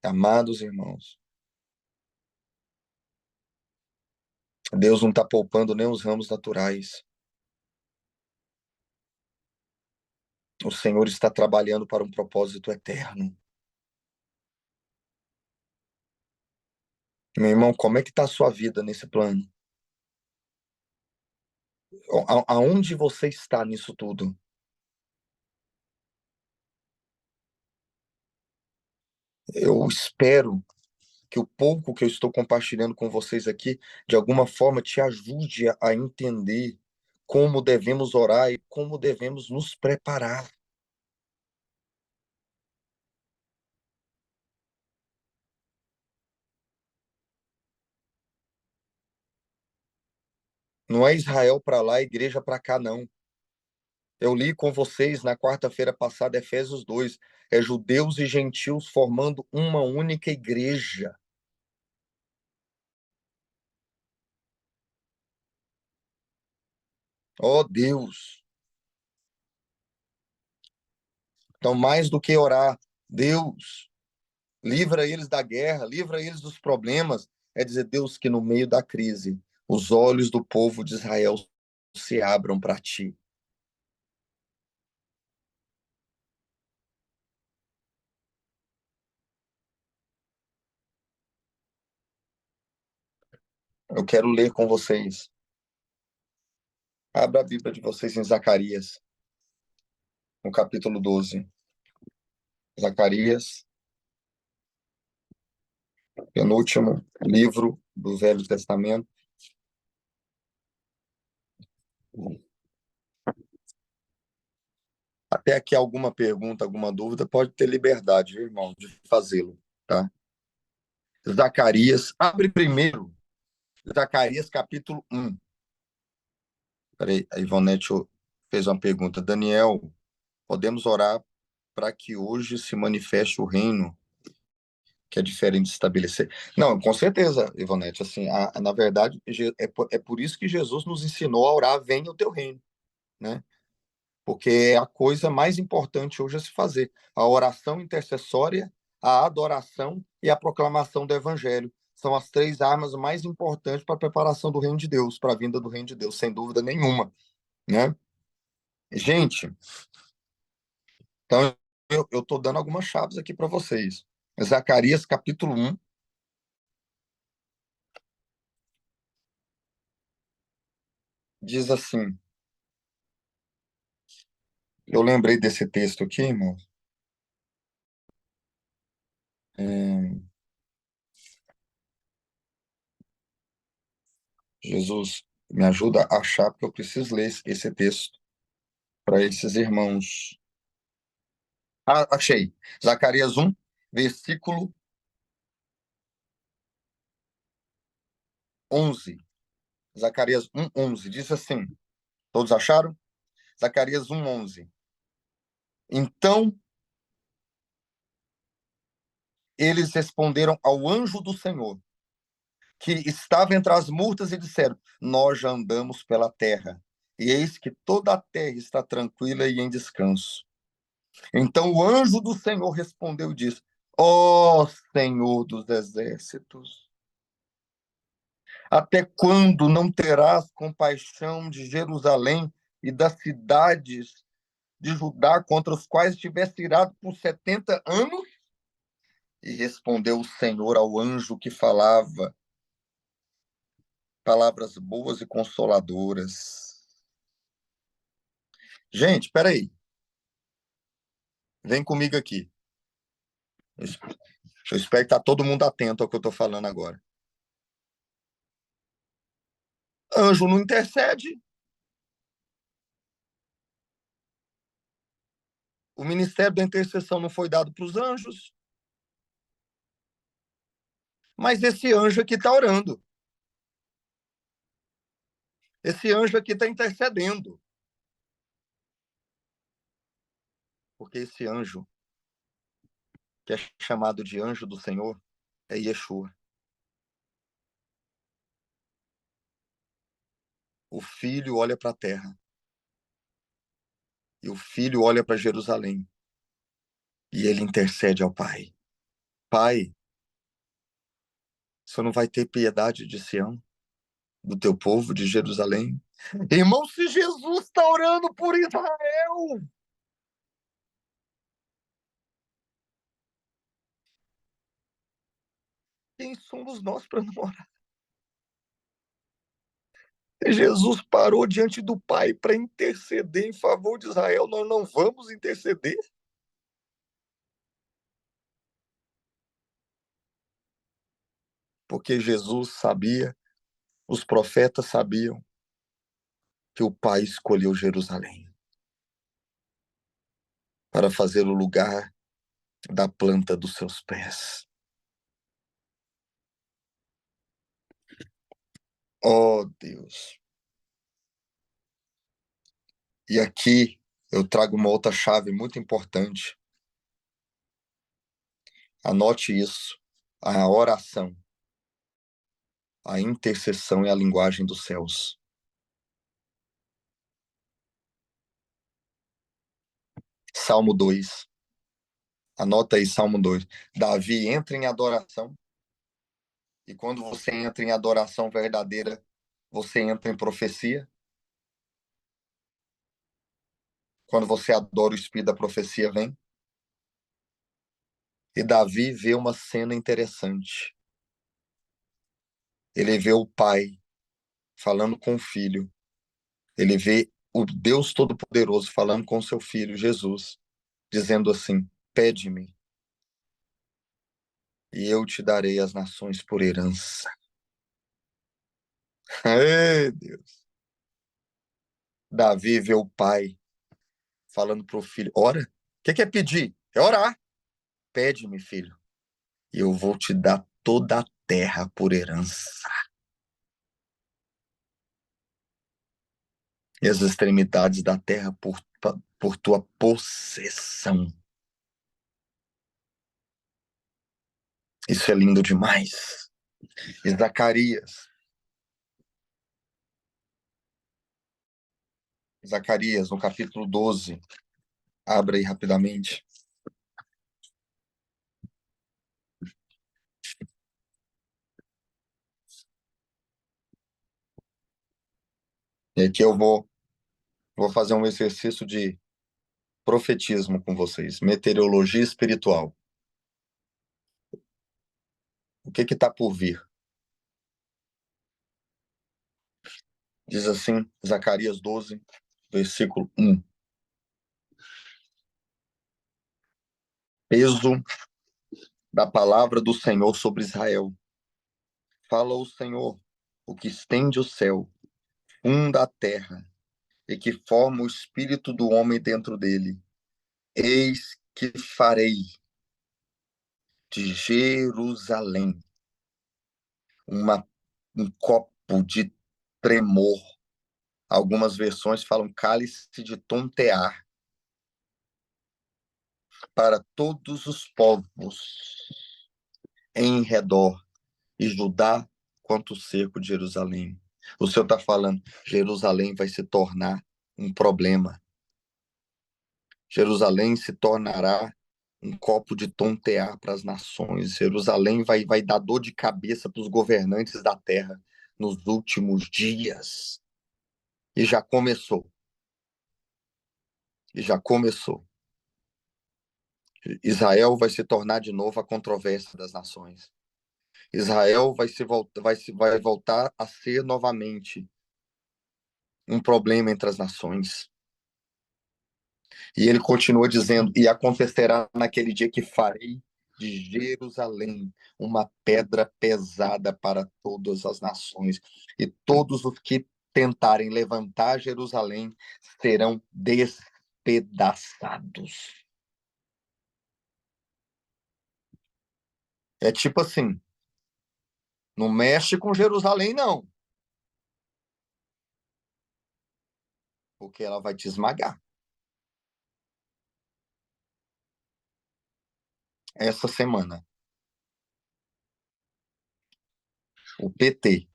amados irmãos, Deus não está poupando nem os ramos naturais. O Senhor está trabalhando para um propósito eterno. Meu irmão, como é que está a sua vida nesse plano? Aonde você está nisso tudo? Eu espero que o pouco que eu estou compartilhando com vocês aqui, de alguma forma, te ajude a entender como devemos orar e como devemos nos preparar. Não é Israel para lá, igreja para cá, não. Eu li com vocês na quarta-feira passada Efésios 2. É judeus e gentios formando uma única igreja. Ó Deus! Então, mais do que orar, Deus, livra eles da guerra, livra eles dos problemas. É dizer, Deus, que no meio da crise, os olhos do povo de Israel se abram para ti. Eu quero ler com vocês. Abra a Bíblia de vocês em Zacarias, no capítulo 12. Zacarias, penúltimo livro do Velho Testamento. Até aqui alguma pergunta, alguma dúvida, pode ter liberdade, viu, irmão, de fazê-lo, tá? Zacarias, abre primeiro, Zacarias capítulo 1. Peraí, a Ivonete fez uma pergunta. Daniel, podemos orar para que hoje se manifeste o reino que é diferente de estabelecer? Não, com certeza, Ivonete. Assim, na verdade, é por isso que Jesus nos ensinou a orar: venha o teu reino, né? Porque é a coisa mais importante hoje a se fazer. A oração intercessória, a adoração e a proclamação do evangelho. São as três armas mais importantes para a preparação do reino de Deus, para a vinda do reino de Deus, sem dúvida nenhuma, né? Gente, então eu estou dando algumas chaves aqui para vocês. Zacarias capítulo 1 diz assim, eu lembrei desse texto aqui, irmão. Jesus, me ajuda a achar, porque eu preciso ler esse texto para esses irmãos. Achei. Zacarias 1, versículo 11. Zacarias 1, 11. Diz assim, todos acharam? Zacarias 1, 11. Então, eles responderam ao anjo do Senhor, que estava entre as murtas, e disseram: nós já andamos pela terra, e eis que toda a terra está tranquila e em descanso. Então o anjo do Senhor respondeu e disse: ó Senhor dos exércitos, até quando não terás compaixão de Jerusalém e das cidades de Judá, contra os quais tivesse irado por 70 anos? E respondeu o Senhor ao anjo que falava: palavras boas e consoladoras. Gente, peraí. Vem comigo aqui. Eu espero que tá todo mundo atento ao que eu estou falando agora. Anjo não intercede. O ministério da intercessão não foi dado para os anjos. Mas esse anjo aqui está orando. Esse anjo aqui está intercedendo. Porque esse anjo, que é chamado de anjo do Senhor, é Yeshua. O filho olha para a terra. E o filho olha para Jerusalém. E ele intercede ao Pai. Pai, você não vai ter piedade de Sião, do teu povo, de Jerusalém? Irmão, se Jesus está orando por Israel, quem somos nós para não orar? Jesus parou diante do Pai para interceder em favor de Israel. Nós não vamos interceder? Porque Jesus sabia, os profetas sabiam que o Pai escolheu Jerusalém para fazer o lugar da planta dos seus pés. Oh, Deus. E aqui eu trago uma outra chave muito importante. Anote isso. A oração, a intercessão é a linguagem dos céus. Salmo 2. Anota aí, Salmo 2. Davi entra em adoração. E quando você entra em adoração verdadeira, você entra em profecia. Quando você adora, o espírito da profecia vem. E Davi vê uma cena interessante. Ele vê o pai falando com o filho. Ele vê o Deus Todo-Poderoso falando com seu filho, Jesus, dizendo assim: pede-me, e eu te darei as nações por herança. Ei, Deus. Davi vê o pai falando para o filho: ora, o que é pedir? É orar. Pede-me, filho, e eu vou te dar toda a terra por herança. E as extremidades da terra por tua possessão. Isso é lindo demais. E Zacarias, no capítulo 12. Abra aí rapidamente. E aqui eu vou fazer um exercício de profetismo com vocês. Meteorologia espiritual. O que está por vir? Diz assim, Zacarias 12, versículo 1. Peso da palavra do Senhor sobre Israel. Fala o Senhor, o que estende o céu, funda a terra, e que forma o espírito do homem dentro dele. Eis que farei de Jerusalém um copo de tremor. Algumas versões falam cálice de tontear para todos os povos em redor, e Judá quanto o cerco de Jerusalém. O Senhor está falando, Jerusalém vai se tornar um problema. Jerusalém se tornará um copo de tontear para as nações. Jerusalém vai dar dor de cabeça para os governantes da terra nos últimos dias. E já começou. E já começou. Israel vai se tornar de novo a controvérsia das nações. Israel vai voltar a ser novamente um problema entre as nações. E ele continua dizendo: e acontecerá naquele dia que farei de Jerusalém uma pedra pesada para todas as nações, e todos os que tentarem levantar Jerusalém serão despedaçados. É tipo assim, não mexe com Jerusalém, não, porque ela vai te esmagar. Essa semana, o PT.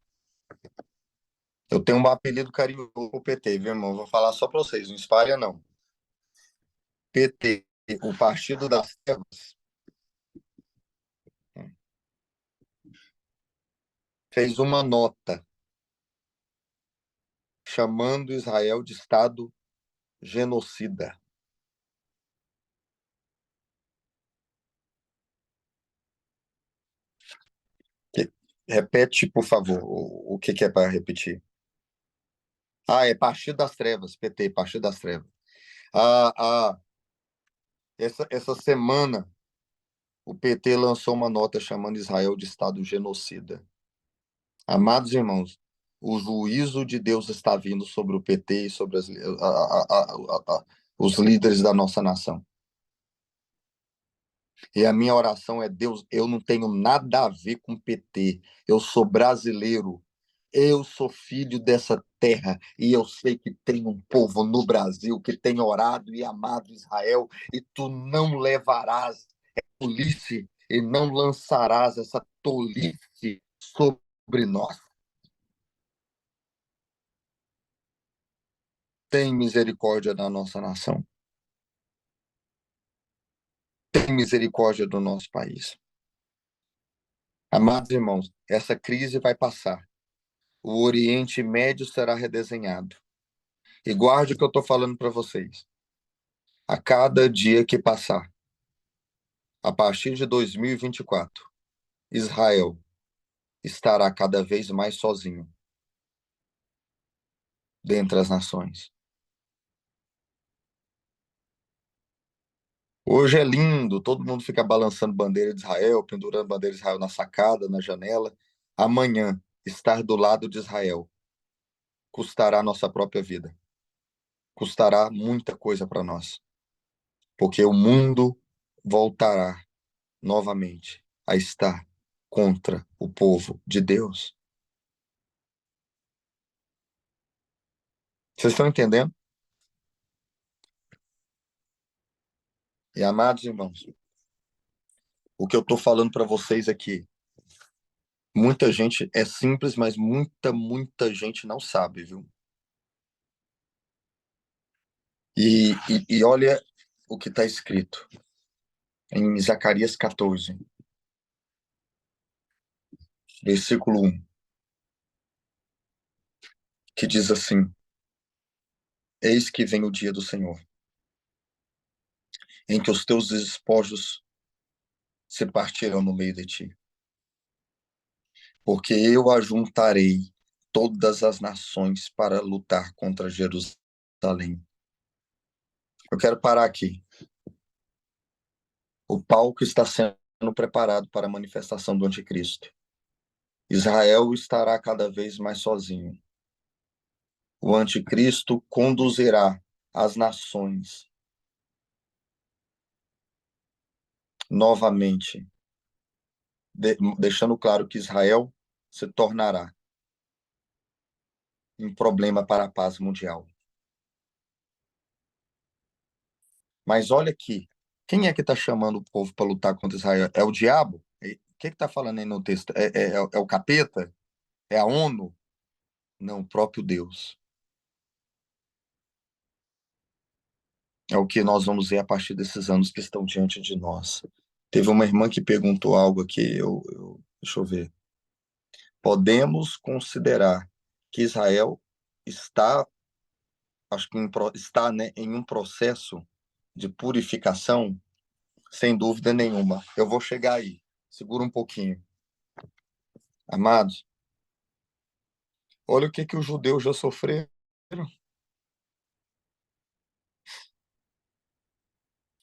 Eu tenho um apelido carinhoso pro PT, viu, irmão? Vou falar só para vocês, não espalha, não. PT, o Partido das Trevas, fez uma nota chamando Israel de Estado genocida. Repete, por favor, o que é para repetir. Ah, é Partido das Trevas, PT, Partido das Trevas. Ah, essa semana, o PT lançou uma nota chamando Israel de Estado genocida. Amados irmãos, o juízo de Deus está vindo sobre o PT e sobre os líderes da nossa nação. E a minha oração é: Deus, eu não tenho nada a ver com PT. Eu sou brasileiro. Eu sou filho dessa terra e eu sei que tem um povo no Brasil que tem orado e amado Israel, e tu não levarás tolice e não lançarás essa tolice sobre nós. Tem misericórdia da nossa nação. Tem misericórdia do nosso país. Amados irmãos, essa crise vai passar. O Oriente Médio será redesenhado. E guarde o que eu estou falando para vocês. A cada dia que passar, a partir de 2024, Israel estará cada vez mais sozinho dentre as nações. Hoje é lindo, todo mundo fica balançando bandeira de Israel, pendurando bandeira de Israel na sacada, na janela. Amanhã, estar do lado de Israel custará nossa própria vida. Custará muita coisa para nós. Porque o mundo voltará novamente a estar contra o povo de Deus. Vocês estão entendendo? E amados irmãos, o que eu estou falando para vocês aqui, muita gente é simples, mas muita gente não sabe, viu? E olha o que está escrito em Zacarias 14, versículo 1, que diz assim: Eis que vem o dia do Senhor, em que os teus despojos se partirão no meio de ti, porque eu ajuntarei todas as nações para lutar contra Jerusalém. Eu quero parar aqui. O palco está sendo preparado para a manifestação do anticristo. Israel estará cada vez mais sozinho. O anticristo conduzirá as nações novamente, deixando claro que Israel se tornará um problema para a paz mundial. Mas olha aqui, quem é que está chamando o povo para lutar contra Israel? É o diabo? O que está falando aí no texto? É o capeta? É a ONU? Não, o próprio Deus. É o que nós vamos ver a partir desses anos que estão diante de nós. Teve uma irmã que perguntou algo aqui, deixa eu ver. Podemos considerar que Israel está, acho que está, né, em um processo de purificação? Sem dúvida nenhuma. Eu vou chegar aí. Segura um pouquinho. Amados, olha o que que os judeus já sofreram.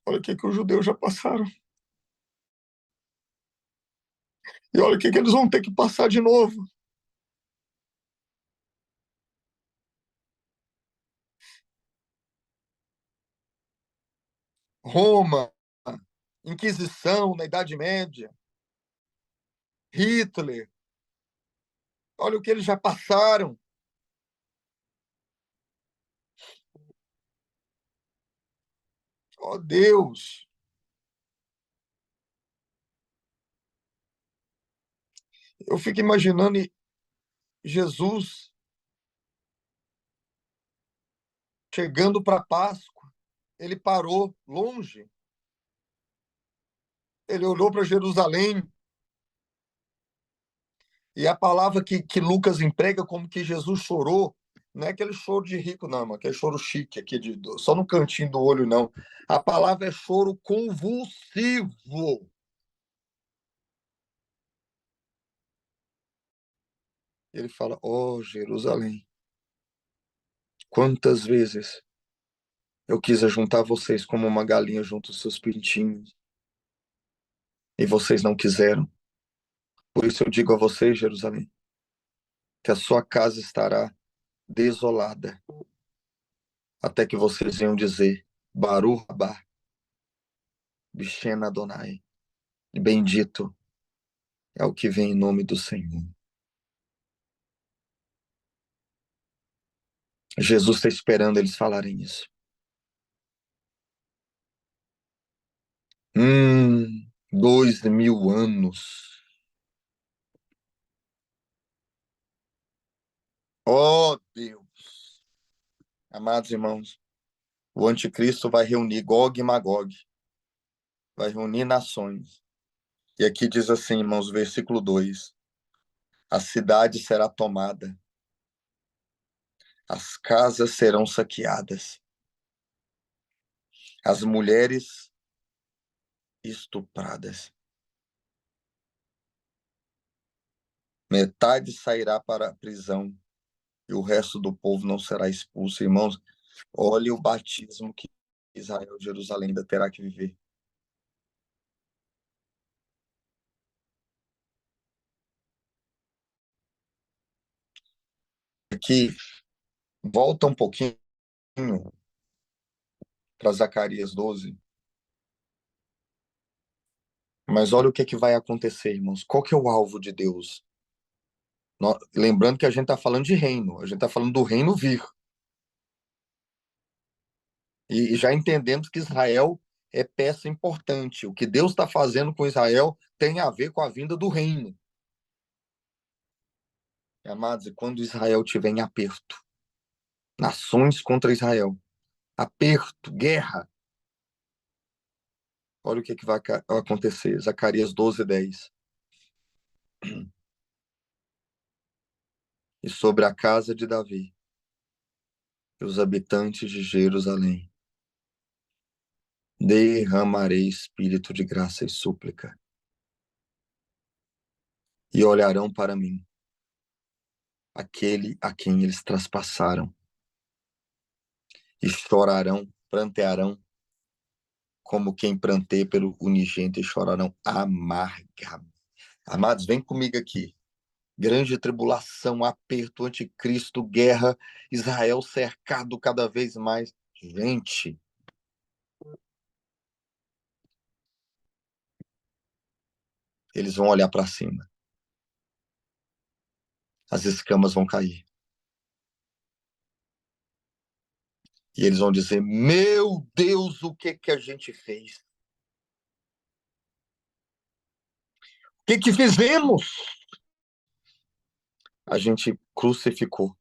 Olha o que que os judeus já passaram. E olha o que que eles vão ter que passar de novo. Roma, Inquisição na Idade Média, Hitler. Olha o que eles já passaram. Oh, Deus. Eu fico imaginando Jesus chegando para Páscoa. Ele parou longe. Ele olhou para Jerusalém. E a palavra que Lucas emprega como que Jesus chorou, não é aquele choro de rico, não, aquele choro chique aqui, só no cantinho do olho, não. A palavra é choro convulsivo. Ele fala: ó, Jerusalém, quantas vezes eu quis ajuntar vocês como uma galinha junto aos seus pintinhos, e vocês não quiseram. Por isso eu digo a vocês, Jerusalém, que a sua casa estará desolada, até que vocês venham dizer: Baruch Rabá, Bishen Adonai, bendito é o que vem em nome do Senhor. Jesus está esperando eles falarem isso. 2000 anos. Oh, Deus. Amados irmãos, o anticristo vai reunir Gog e Magog, vai reunir nações. E aqui diz assim, irmãos, versículo 2: a cidade será tomada, as casas serão saqueadas, as mulheres estupradas. Metade sairá para a prisão e o resto do povo não será expulso. Irmãos, olhe o batismo que Israel, Jerusalém ainda terá que viver. Aqui, volta um pouquinho para Zacarias 12. Mas olha o que, que vai acontecer, irmãos. Qual que é o alvo de Deus? Lembrando que a gente está falando de reino, a gente está falando do reino vir. E já entendemos que Israel é peça importante. O que Deus está fazendo com Israel tem a ver com a vinda do reino. Amados, e quando Israel estiver em aperto, nações contra Israel, aperto, guerra, olha o que, que vai acontecer. Zacarias 12:10. E sobre a casa de Davi e os habitantes de Jerusalém derramarei espírito de graça e súplica, e olharão para mim, aquele a quem eles traspassaram, e chorarão, prantearão, como quem pranteia pelo unigênito, e chorarão amargamente. Amados, vem comigo aqui. Grande tribulação, aperto, anticristo, guerra, Israel cercado cada vez mais. Gente, eles vão olhar para cima. As escamas vão cair. E eles vão dizer: meu Deus, o que que a gente fez? O que que fizemos? A gente crucificou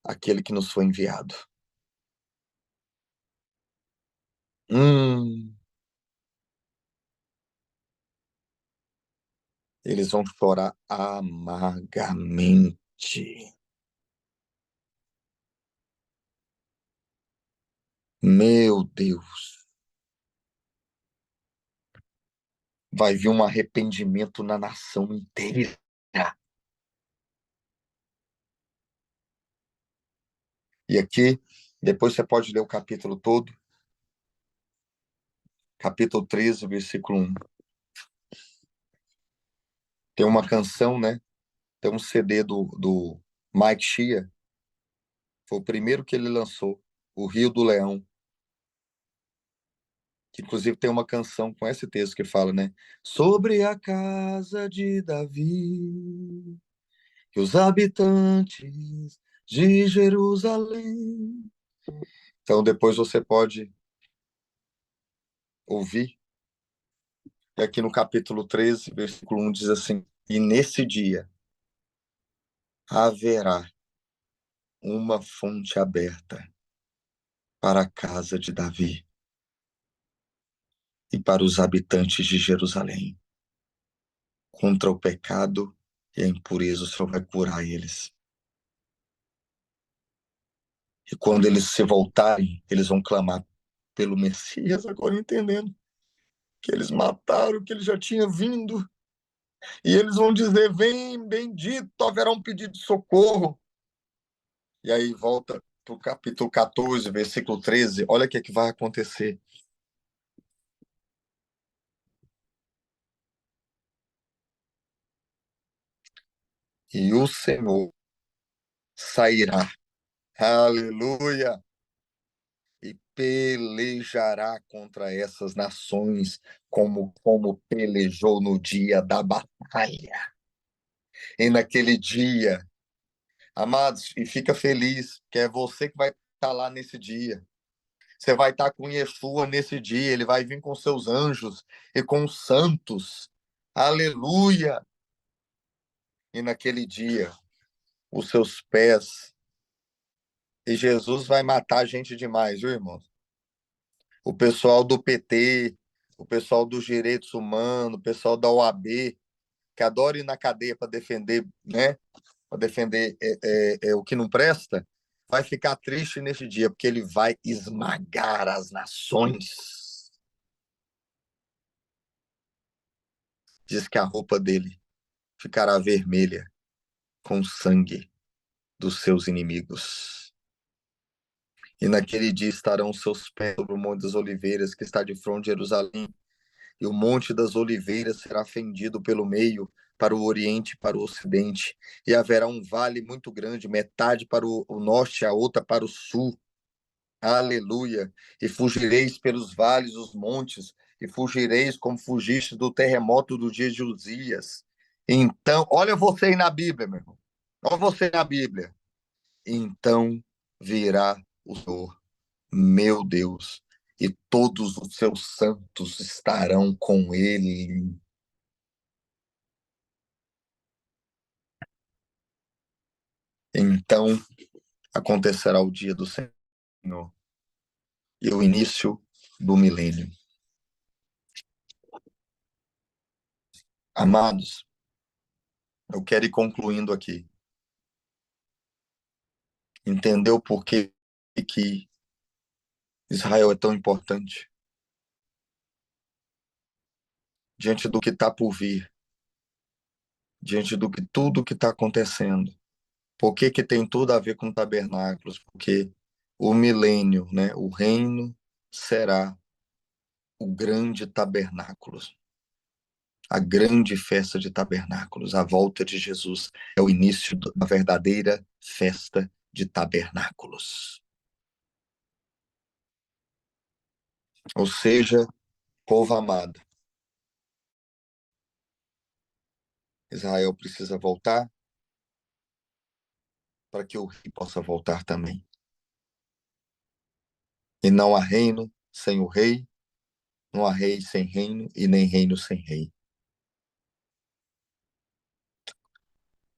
aquele que nos foi enviado. Hum, eles vão chorar amargamente. Meu Deus. vai vir um arrependimento na nação inteira. E aqui, depois você pode ler o capítulo todo, capítulo 13, versículo 1. Tem uma canção, né? Tem um CD do Mike Shea, foi o primeiro que ele lançou, O Rio do Leão, que inclusive tem uma canção com esse texto que fala, né? Sobre a casa de Davi, que os habitantes de Jerusalém. Então depois você pode ouvir. E aqui no capítulo 13, versículo 1 diz assim: E nesse dia haverá uma fonte aberta para a casa de Davi e para os habitantes de Jerusalém. Contra o pecado e a impureza, o Senhor vai curar eles. E quando eles se voltarem, eles vão clamar pelo Messias, agora entendendo que eles mataram, que ele já tinha vindo. E eles vão dizer: Vem, bendito, haverá um pedido de socorro. E aí volta para o capítulo 14, versículo 13. Olha o que vai acontecer. E o Senhor sairá, aleluia, e pelejará contra essas nações como pelejou no dia da batalha. E naquele dia, amados, e fica feliz, que é você que vai estar lá nesse dia. Você vai estar com Yeshua nesse dia, ele vai vir com seus anjos e com os santos. Aleluia! E naquele dia, os seus pés. E Jesus vai matar gente demais, viu, irmão? O pessoal do PT, o pessoal dos direitos humanos, o pessoal da OAB, que adora ir na cadeia para defender, né? Para defender o que não presta, vai ficar triste nesse dia, porque ele vai esmagar as nações. Diz que a roupa dele ficará vermelha com o sangue dos seus inimigos. E naquele dia estarão os seus pés sobre o Monte das Oliveiras, que está de frente de Jerusalém, e o Monte das Oliveiras será fendido pelo meio, para o oriente e para o ocidente, e haverá um vale muito grande, metade para o norte, a outra para o sul. Aleluia! E fugireis pelos vales dos montes, e fugireis como fugiste do terremoto do dia de Uzias. Então, olha você aí na Bíblia, meu irmão. Olha você na Bíblia. Então virá o Senhor, meu Deus, e todos os seus santos estarão com ele. Então acontecerá o dia do Senhor e o início do milênio. Amados, eu quero ir concluindo aqui. Entendeu por que Israel é tão importante? Diante do que está por vir, diante do que tudo que está acontecendo. Por que tem tudo a ver com tabernáculos? Porque o milênio, né, o reino será o grande tabernáculo, a grande festa de tabernáculos, a volta de Jesus é o início da verdadeira festa de tabernáculos. Ou seja, povo amado, Israel precisa voltar para que o rei possa voltar também. E não há reino sem o rei, não há rei sem reino e nem reino sem rei.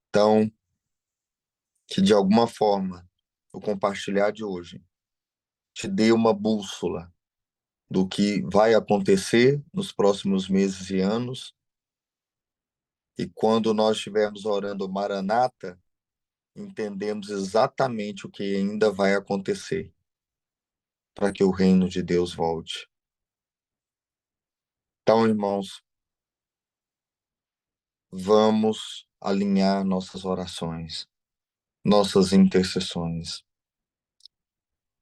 Então, que de alguma forma o compartilhar de hoje te dê uma bússola do que vai acontecer nos próximos meses e anos. E quando nós estivermos orando Maranata, entendemos exatamente o que ainda vai acontecer para que o reino de Deus volte. Então, irmãos, vamos alinhar nossas orações, nossas intercessões,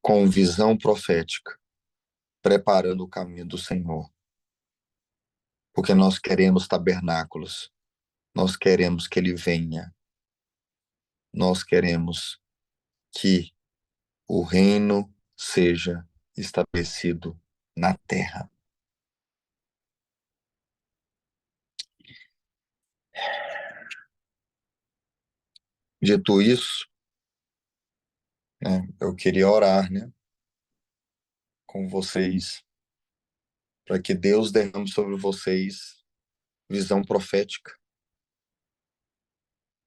com visão profética, preparando o caminho do Senhor. Porque nós queremos tabernáculos, nós queremos que Ele venha, nós queremos que o reino seja estabelecido na terra. Dito isso, né, eu queria orar, né, com vocês, para que Deus derrame sobre vocês visão profética,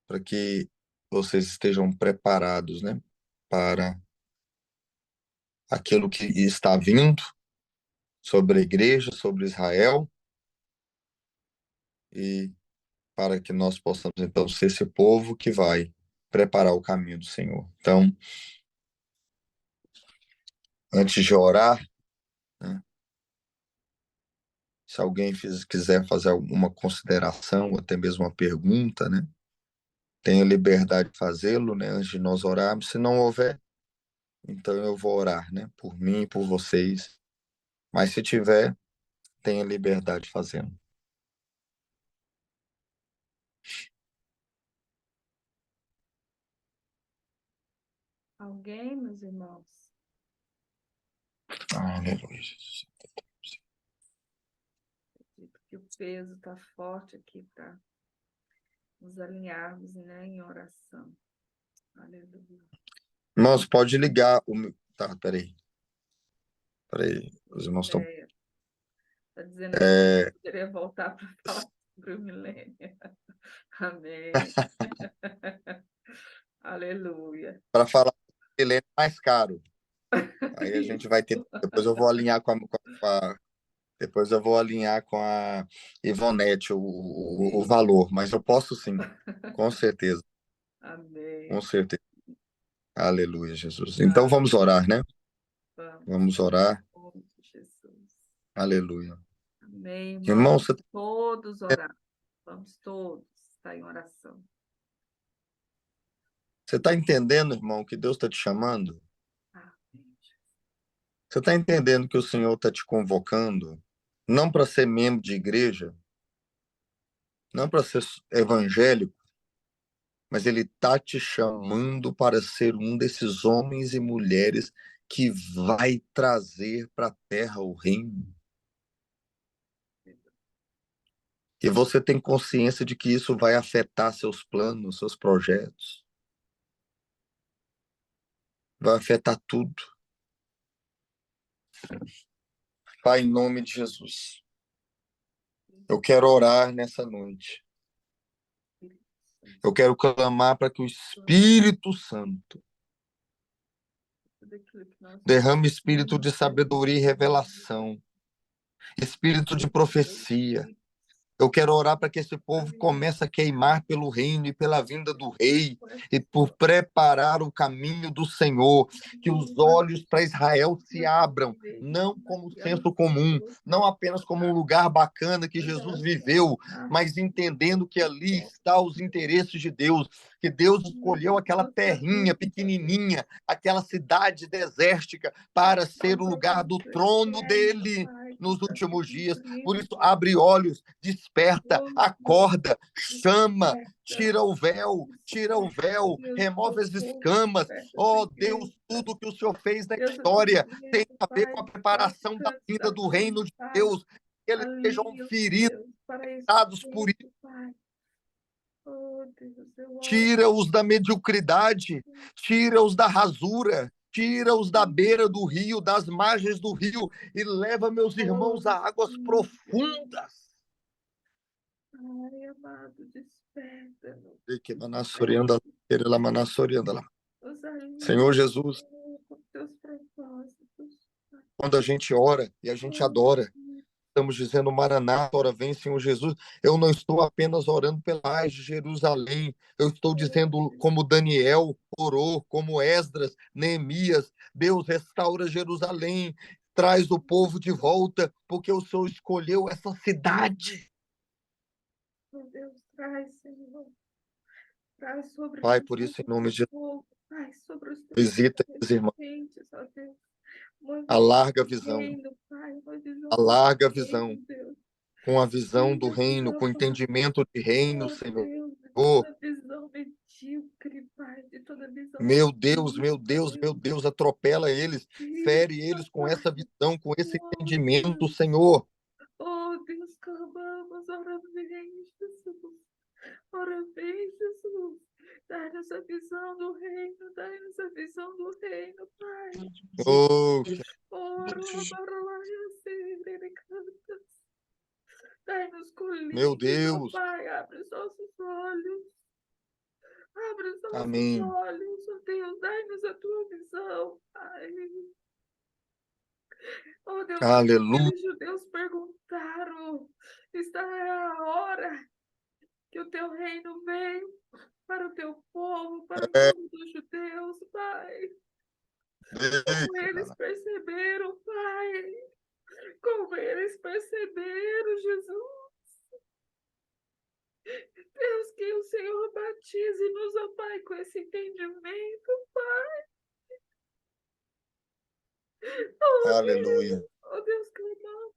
para que vocês estejam preparados, né, para aquilo que está vindo sobre a igreja, sobre Israel, e para que nós possamos, então, ser esse povo que vai preparar o caminho do Senhor. Então, antes de orar, né, se alguém quiser fazer alguma consideração, ou até mesmo uma pergunta, né, tenha liberdade de fazê-lo, né, antes de nós orarmos. Se não houver, então eu vou orar, né, por mim e por vocês. Mas se tiver, tenha liberdade fazendo. Alguém, meus irmãos? Aleluia, Jesus. Acredito que o peso está forte aqui para nos alinharmos, né, em oração. Aleluia. Irmãos, pode ligar o meu... Tá, peraí. Os irmãos estão... Está dizendo que eu poderia voltar para falar sobre o milênio. Amém. Aleluia. Para falar que ele é mais caro. Aí a gente vai ter... Depois eu vou alinhar depois eu vou alinhar com a Ivonete o valor, mas eu posso sim, com certeza. Amém. Com certeza. Aleluia, Jesus. Então vamos orar, né? Vamos orar. Jesus. Aleluia. Amém. Irmão, Vamos todos orar. Vamos todos estar em oração. Você está entendendo, irmão, que Deus está te chamando? Amém. Você está entendendo que o Senhor está te convocando, não para ser membro de igreja, não para ser evangélico, mas Ele está te chamando para ser um desses homens e mulheres que vai trazer para a terra o reino. E você tem consciência de que isso vai afetar seus planos, seus projetos. Vai afetar tudo. Pai, em nome de Jesus, eu quero orar nessa noite. Eu quero clamar para que o Espírito Santo derrame espírito de sabedoria e revelação, espírito de profecia. Eu quero orar para que esse povo comece a queimar pelo reino e pela vinda do rei e por preparar o caminho do Senhor, que os olhos para Israel se abram, não como senso comum, não apenas como um lugar bacana que Jesus viveu, mas entendendo que ali está os interesses de Deus, que Deus escolheu aquela terrinha pequenininha, aquela cidade desértica para ser o lugar do trono dele nos últimos dias. Por isso, abre olhos, desperta, acorda, chama, tira o véu, remove as escamas. Oh, Deus, tudo que o Senhor fez na história tem a ver com a preparação da vinda do reino de Deus. Que eles sejam feridos, afetados por isso. Tira-os da mediocridade, tira-os da rasura, tira-os da beira do rio, das margens do rio, e leva meus irmãos a águas profundas. Ai, amado, desperta. Senhor Jesus, quando a gente ora e a gente adora, estamos dizendo, Maranata, ora vem, Senhor Jesus. Eu não estou apenas orando pela paz de Jerusalém, eu estou dizendo como Daniel orou, como Esdras, Neemias, Deus restaura Jerusalém, traz o povo de volta, porque o Senhor escolheu essa cidade. Oh, Deus, traz, Senhor. Traz sobre Pai, nós por isso, em o nome teu de povo. Traz sobre os teus visita esses irmãos, descendentes, ó Deus. Uma visão alarga a do visão, reino, Pai. Uma visão do alarga a visão, reino, Deus. com a visão do Tira, reino, Senhor, com o Pai. entendimento de reino, Oh, Senhor. Deus, de toda visão medíocre, Pai. De toda visão Meu Deus, meu medíocre, Deus, meu Deus. Deus, atropela eles, Tira, fere eles com Pai. essa visão, com esse Oh, entendimento, Deus. Senhor. Oh, Deus, clamamos, ora vem, Jesus. Ora vem, Jesus. Dá-nos a visão do reino, dá-nos a visão do reino, Pai. Oh, Ora, barulho, ele canta. Dai-nos meu colírios, ó Deus. Pai, abre os nossos olhos. Abre os nossos Amém. olhos, ó Deus, dai-nos a tua visão, Pai. Oh Deus, quando Aleluia. aqueles judeus perguntaram, está a hora que o teu reino veio para o teu povo, para o povo dos judeus, Pai. Como eles perceberam, Pai. Como eles perceberam, Jesus. Deus, que o Senhor batize-nos, ó Pai, com esse entendimento, Pai. Aleluia. Oh Deus, clamamos.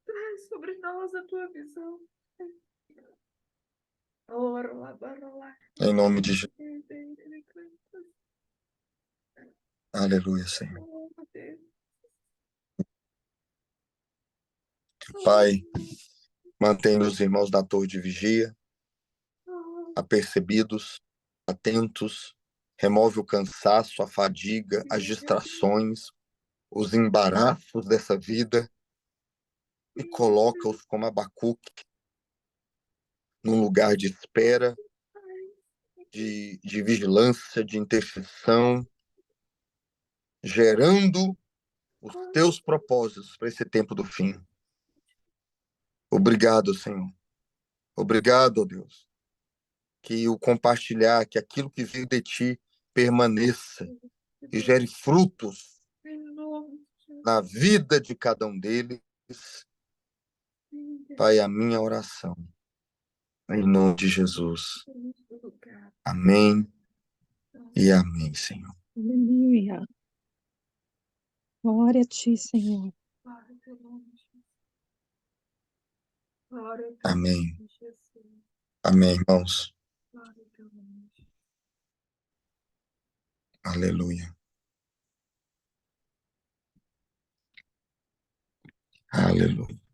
Traz sobre nós a tua visão. Ora lá, barra lá. Em nome de Jesus. Aleluia, Senhor. Oh, Deus. Pai, mantenha os irmãos da torre de vigia Oh, apercebidos, atentos, remove o cansaço, a fadiga, as sim, distrações, os embaraços dessa vida e coloca-os como Abacuque num lugar de espera, de vigilância, de intercessão, gerando os teus propósitos para esse tempo do fim. Obrigado, Senhor. Obrigado, ó Deus. Que o compartilhar, que aquilo que veio de ti permaneça e gere frutos na vida de cada um deles. Pai, a minha oração. Em nome de Jesus. Amém e amém, Senhor. Aleluia. Glória a ti, Senhor. Amém. Amém, irmãos. Aleluia. Aleluia.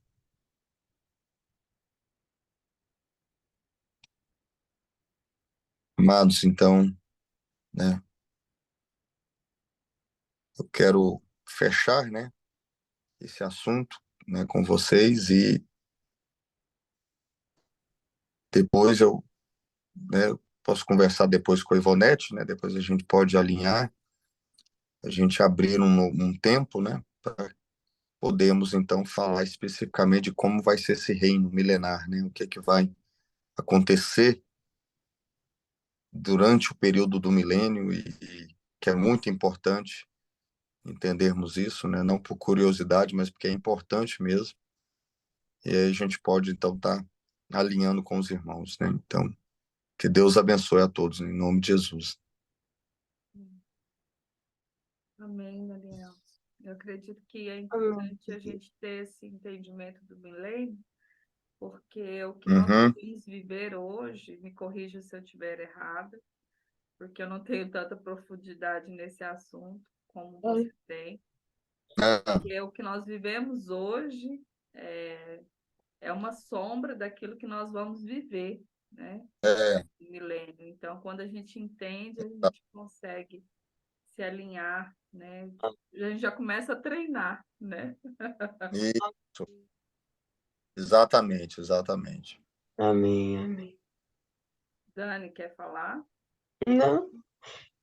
Amados, então, né, eu quero fechar, né, esse assunto, né, com vocês e depois eu, né, posso conversar depois com a Ivonete, né, depois a gente pode alinhar, a gente abrir um tempo, né, para podermos então falar especificamente de como vai ser esse reino milenar, né, o que é que vai acontecer durante o período do milênio e que é muito importante entendermos isso, né? Não por curiosidade, mas porque é importante mesmo. E aí a gente pode então estar alinhando com os irmãos, né? Então, que Deus abençoe a todos em nome de Jesus. Amém, Daniel. Eu acredito que é importante a gente ter esse entendimento do milênio, porque o que nós vamos viver hoje, me corrija se eu estiver errada, porque eu não tenho tanta profundidade nesse assunto como você tem. Porque o que nós vivemos hoje é uma sombra daquilo que nós vamos viver, né? No milênio. Então, quando a gente entende, a gente consegue se alinhar, né? A gente já começa a treinar, né? Isso. Exatamente, exatamente. Amém, amém. Dani, quer falar? Não,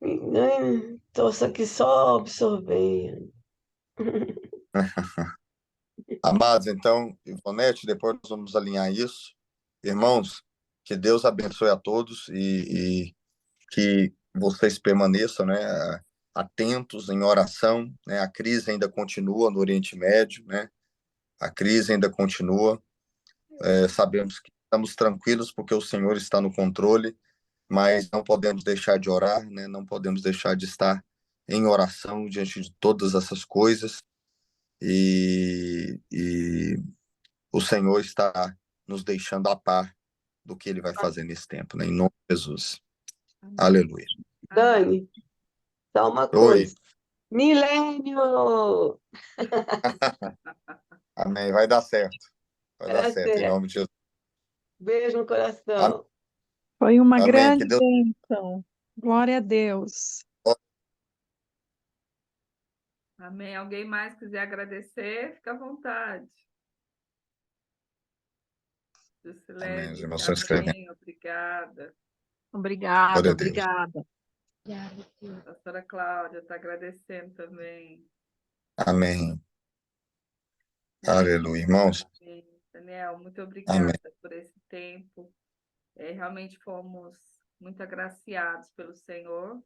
estou aqui só absorvendo. Amados, então, Ivonete, depois nós vamos alinhar isso. Irmãos, que Deus abençoe a todos e que vocês permaneçam, né, atentos em oração, né? A crise ainda continua no Oriente Médio, né? A crise ainda continua. Sabemos que estamos tranquilos porque o Senhor está no controle, mas não podemos deixar de orar, né? Não podemos deixar de estar em oração diante de todas essas coisas. E o Senhor está nos deixando a par do que Ele vai fazer nesse tempo, né? Em nome de Jesus. Amém. Aleluia. Amém. Dani, só uma Oi. coisa. Milênio! Amém. Vai dar certo. Vai dar Era certo, em certo. nome de Jesus. Beijo no Amém. coração. Foi uma Amém. Que grande Deus. bênção. Glória a Deus. Amém. Alguém mais quiser agradecer, fica à vontade. Amém. Os Juscelene, irmãos estão escrevendo. amém. Obrigada. Obrigada, Glória a Deus. obrigada. A pastora Cláudia está agradecendo também. Amém. Aleluia, irmãos. Amém. Daniel, muito Amém. obrigada por esse tempo. Realmente fomos muito agraciados pelo Senhor,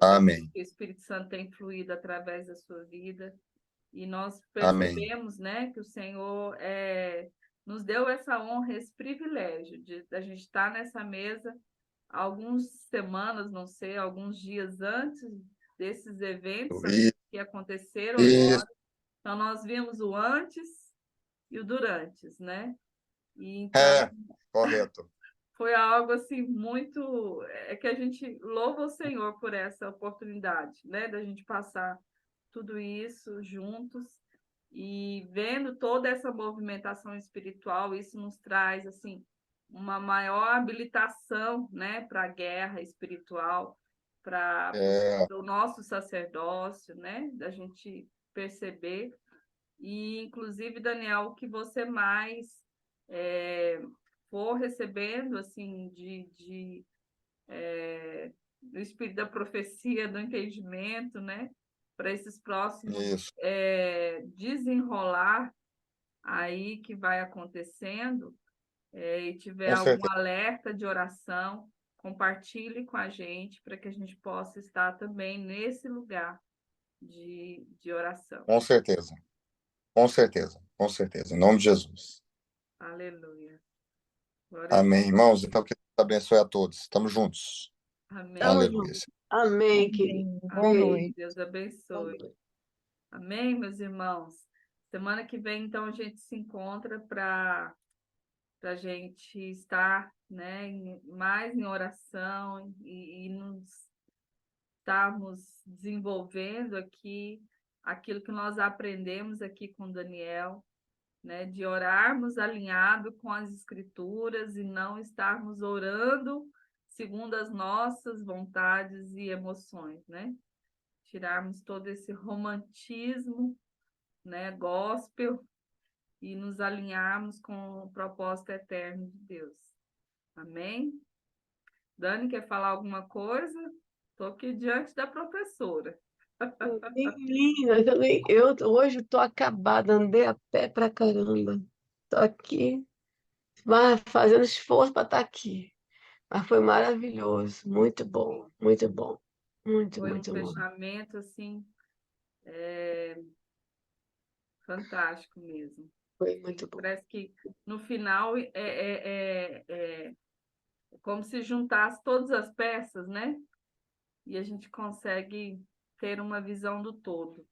Amém. porque o Espírito Santo tem fluído através da sua vida. E nós Amém. percebemos, né, que o Senhor nos deu essa honra, esse privilégio de a gente estar nessa mesa algumas semanas, não sei, alguns dias antes desses eventos E, que aconteceram e agora. Então, nós vimos o antes e o durantes, né? E então, correto. foi algo assim muito que a gente louva o Senhor por essa oportunidade, né, da gente passar tudo isso juntos e vendo toda essa movimentação espiritual, isso nos traz assim uma maior habilitação, né, para a guerra espiritual, para o nosso sacerdócio, né, da gente perceber. E inclusive, Daniel, o que você mais for recebendo assim do espírito da profecia, do entendimento, né, para esses próximos Isso. desenrolar aí que vai acontecendo, e tiver Com algum certeza. alerta de oração, compartilhe com a gente para que a gente possa estar também nesse lugar de oração. Com certeza. Com certeza. Com certeza. Em nome de Jesus. Aleluia. Glória a Amém, Deus. irmãos. Então, que Deus abençoe a todos. Estamos juntos. Amém. Tamo Aleluia. junto. Amém, querido. Amém. Boa Amém. noite. Deus abençoe. Amém, meus irmãos. Semana que vem, então, a gente se encontra para a gente estar, né, mais em oração e nos estarmos desenvolvendo aqui aquilo que nós aprendemos aqui com Daniel, né, de orarmos alinhado com as Escrituras e não estarmos orando segundo as nossas vontades e emoções, né? Tirarmos todo esse romantismo, né, gospel, e nos alinharmos com o propósito eterno de Deus. Amém? Dani, quer falar alguma coisa? Estou aqui diante da professora. Menina, eu hoje estou acabada, andei a pé pra caramba. Estou aqui, mas fazendo esforço para estar aqui. Mas foi maravilhoso, muito bom, muito bom. Muito, Foi um muito bom. fechamento, assim, fantástico mesmo. Foi muito bom. Parece que no final é como se juntasse todas as peças, né? E a gente consegue ter uma visão do todo.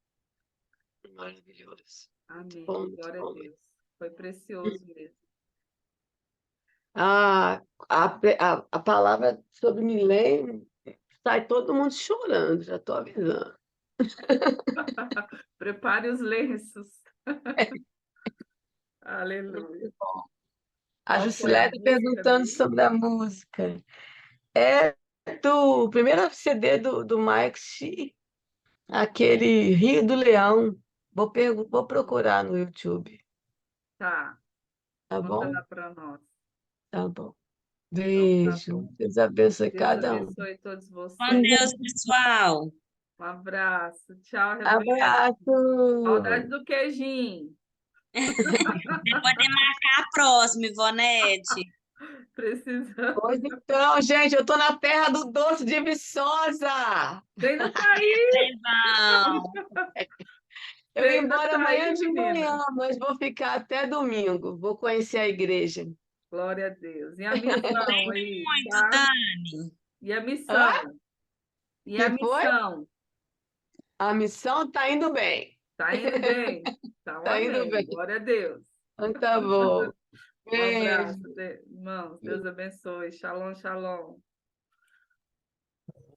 Maravilhoso. Amém. Bom, muito Glória a bom. Deus. Foi precioso mesmo. A palavra sobre milênio sai todo mundo chorando, já estou avisando. Prepare os lenços. Aleluia. A Qual foi a Juscelete música perguntando mesmo? sobre a música. É do primeiro CD do Mike Shee, aquele Rio do Leão. Vou procurar no YouTube, Tá, tá conta bom? lá para nós. Tá bom. Então, tá Beijo. bom. Deus abençoe Deus cada um. abençoe todos Com vocês. Deus, pessoal. Um abraço. Tchau, Rebeca. Saudade Abraço! do queijinho. Depois de marcar a próxima, Ivonete. Precisamos. Pois então, gente, eu tô na terra do doce de Viçosa. Vem no país. Vocês vão. Eu ia Você ainda embora tá amanhã aí, de menina? manhã, mas vou ficar até domingo. Vou conhecer a igreja. Glória a Deus. E a missão aí, Muito, tá? Dani. E a Hã? missão? E a Que foi? missão? A missão tá indo bem. Tá indo bem? Então, Tá indo amém. bem. Glória a Deus. Então tá bom. Um abraço, Beijo. irmãos. Deus abençoe. Shalom, shalom.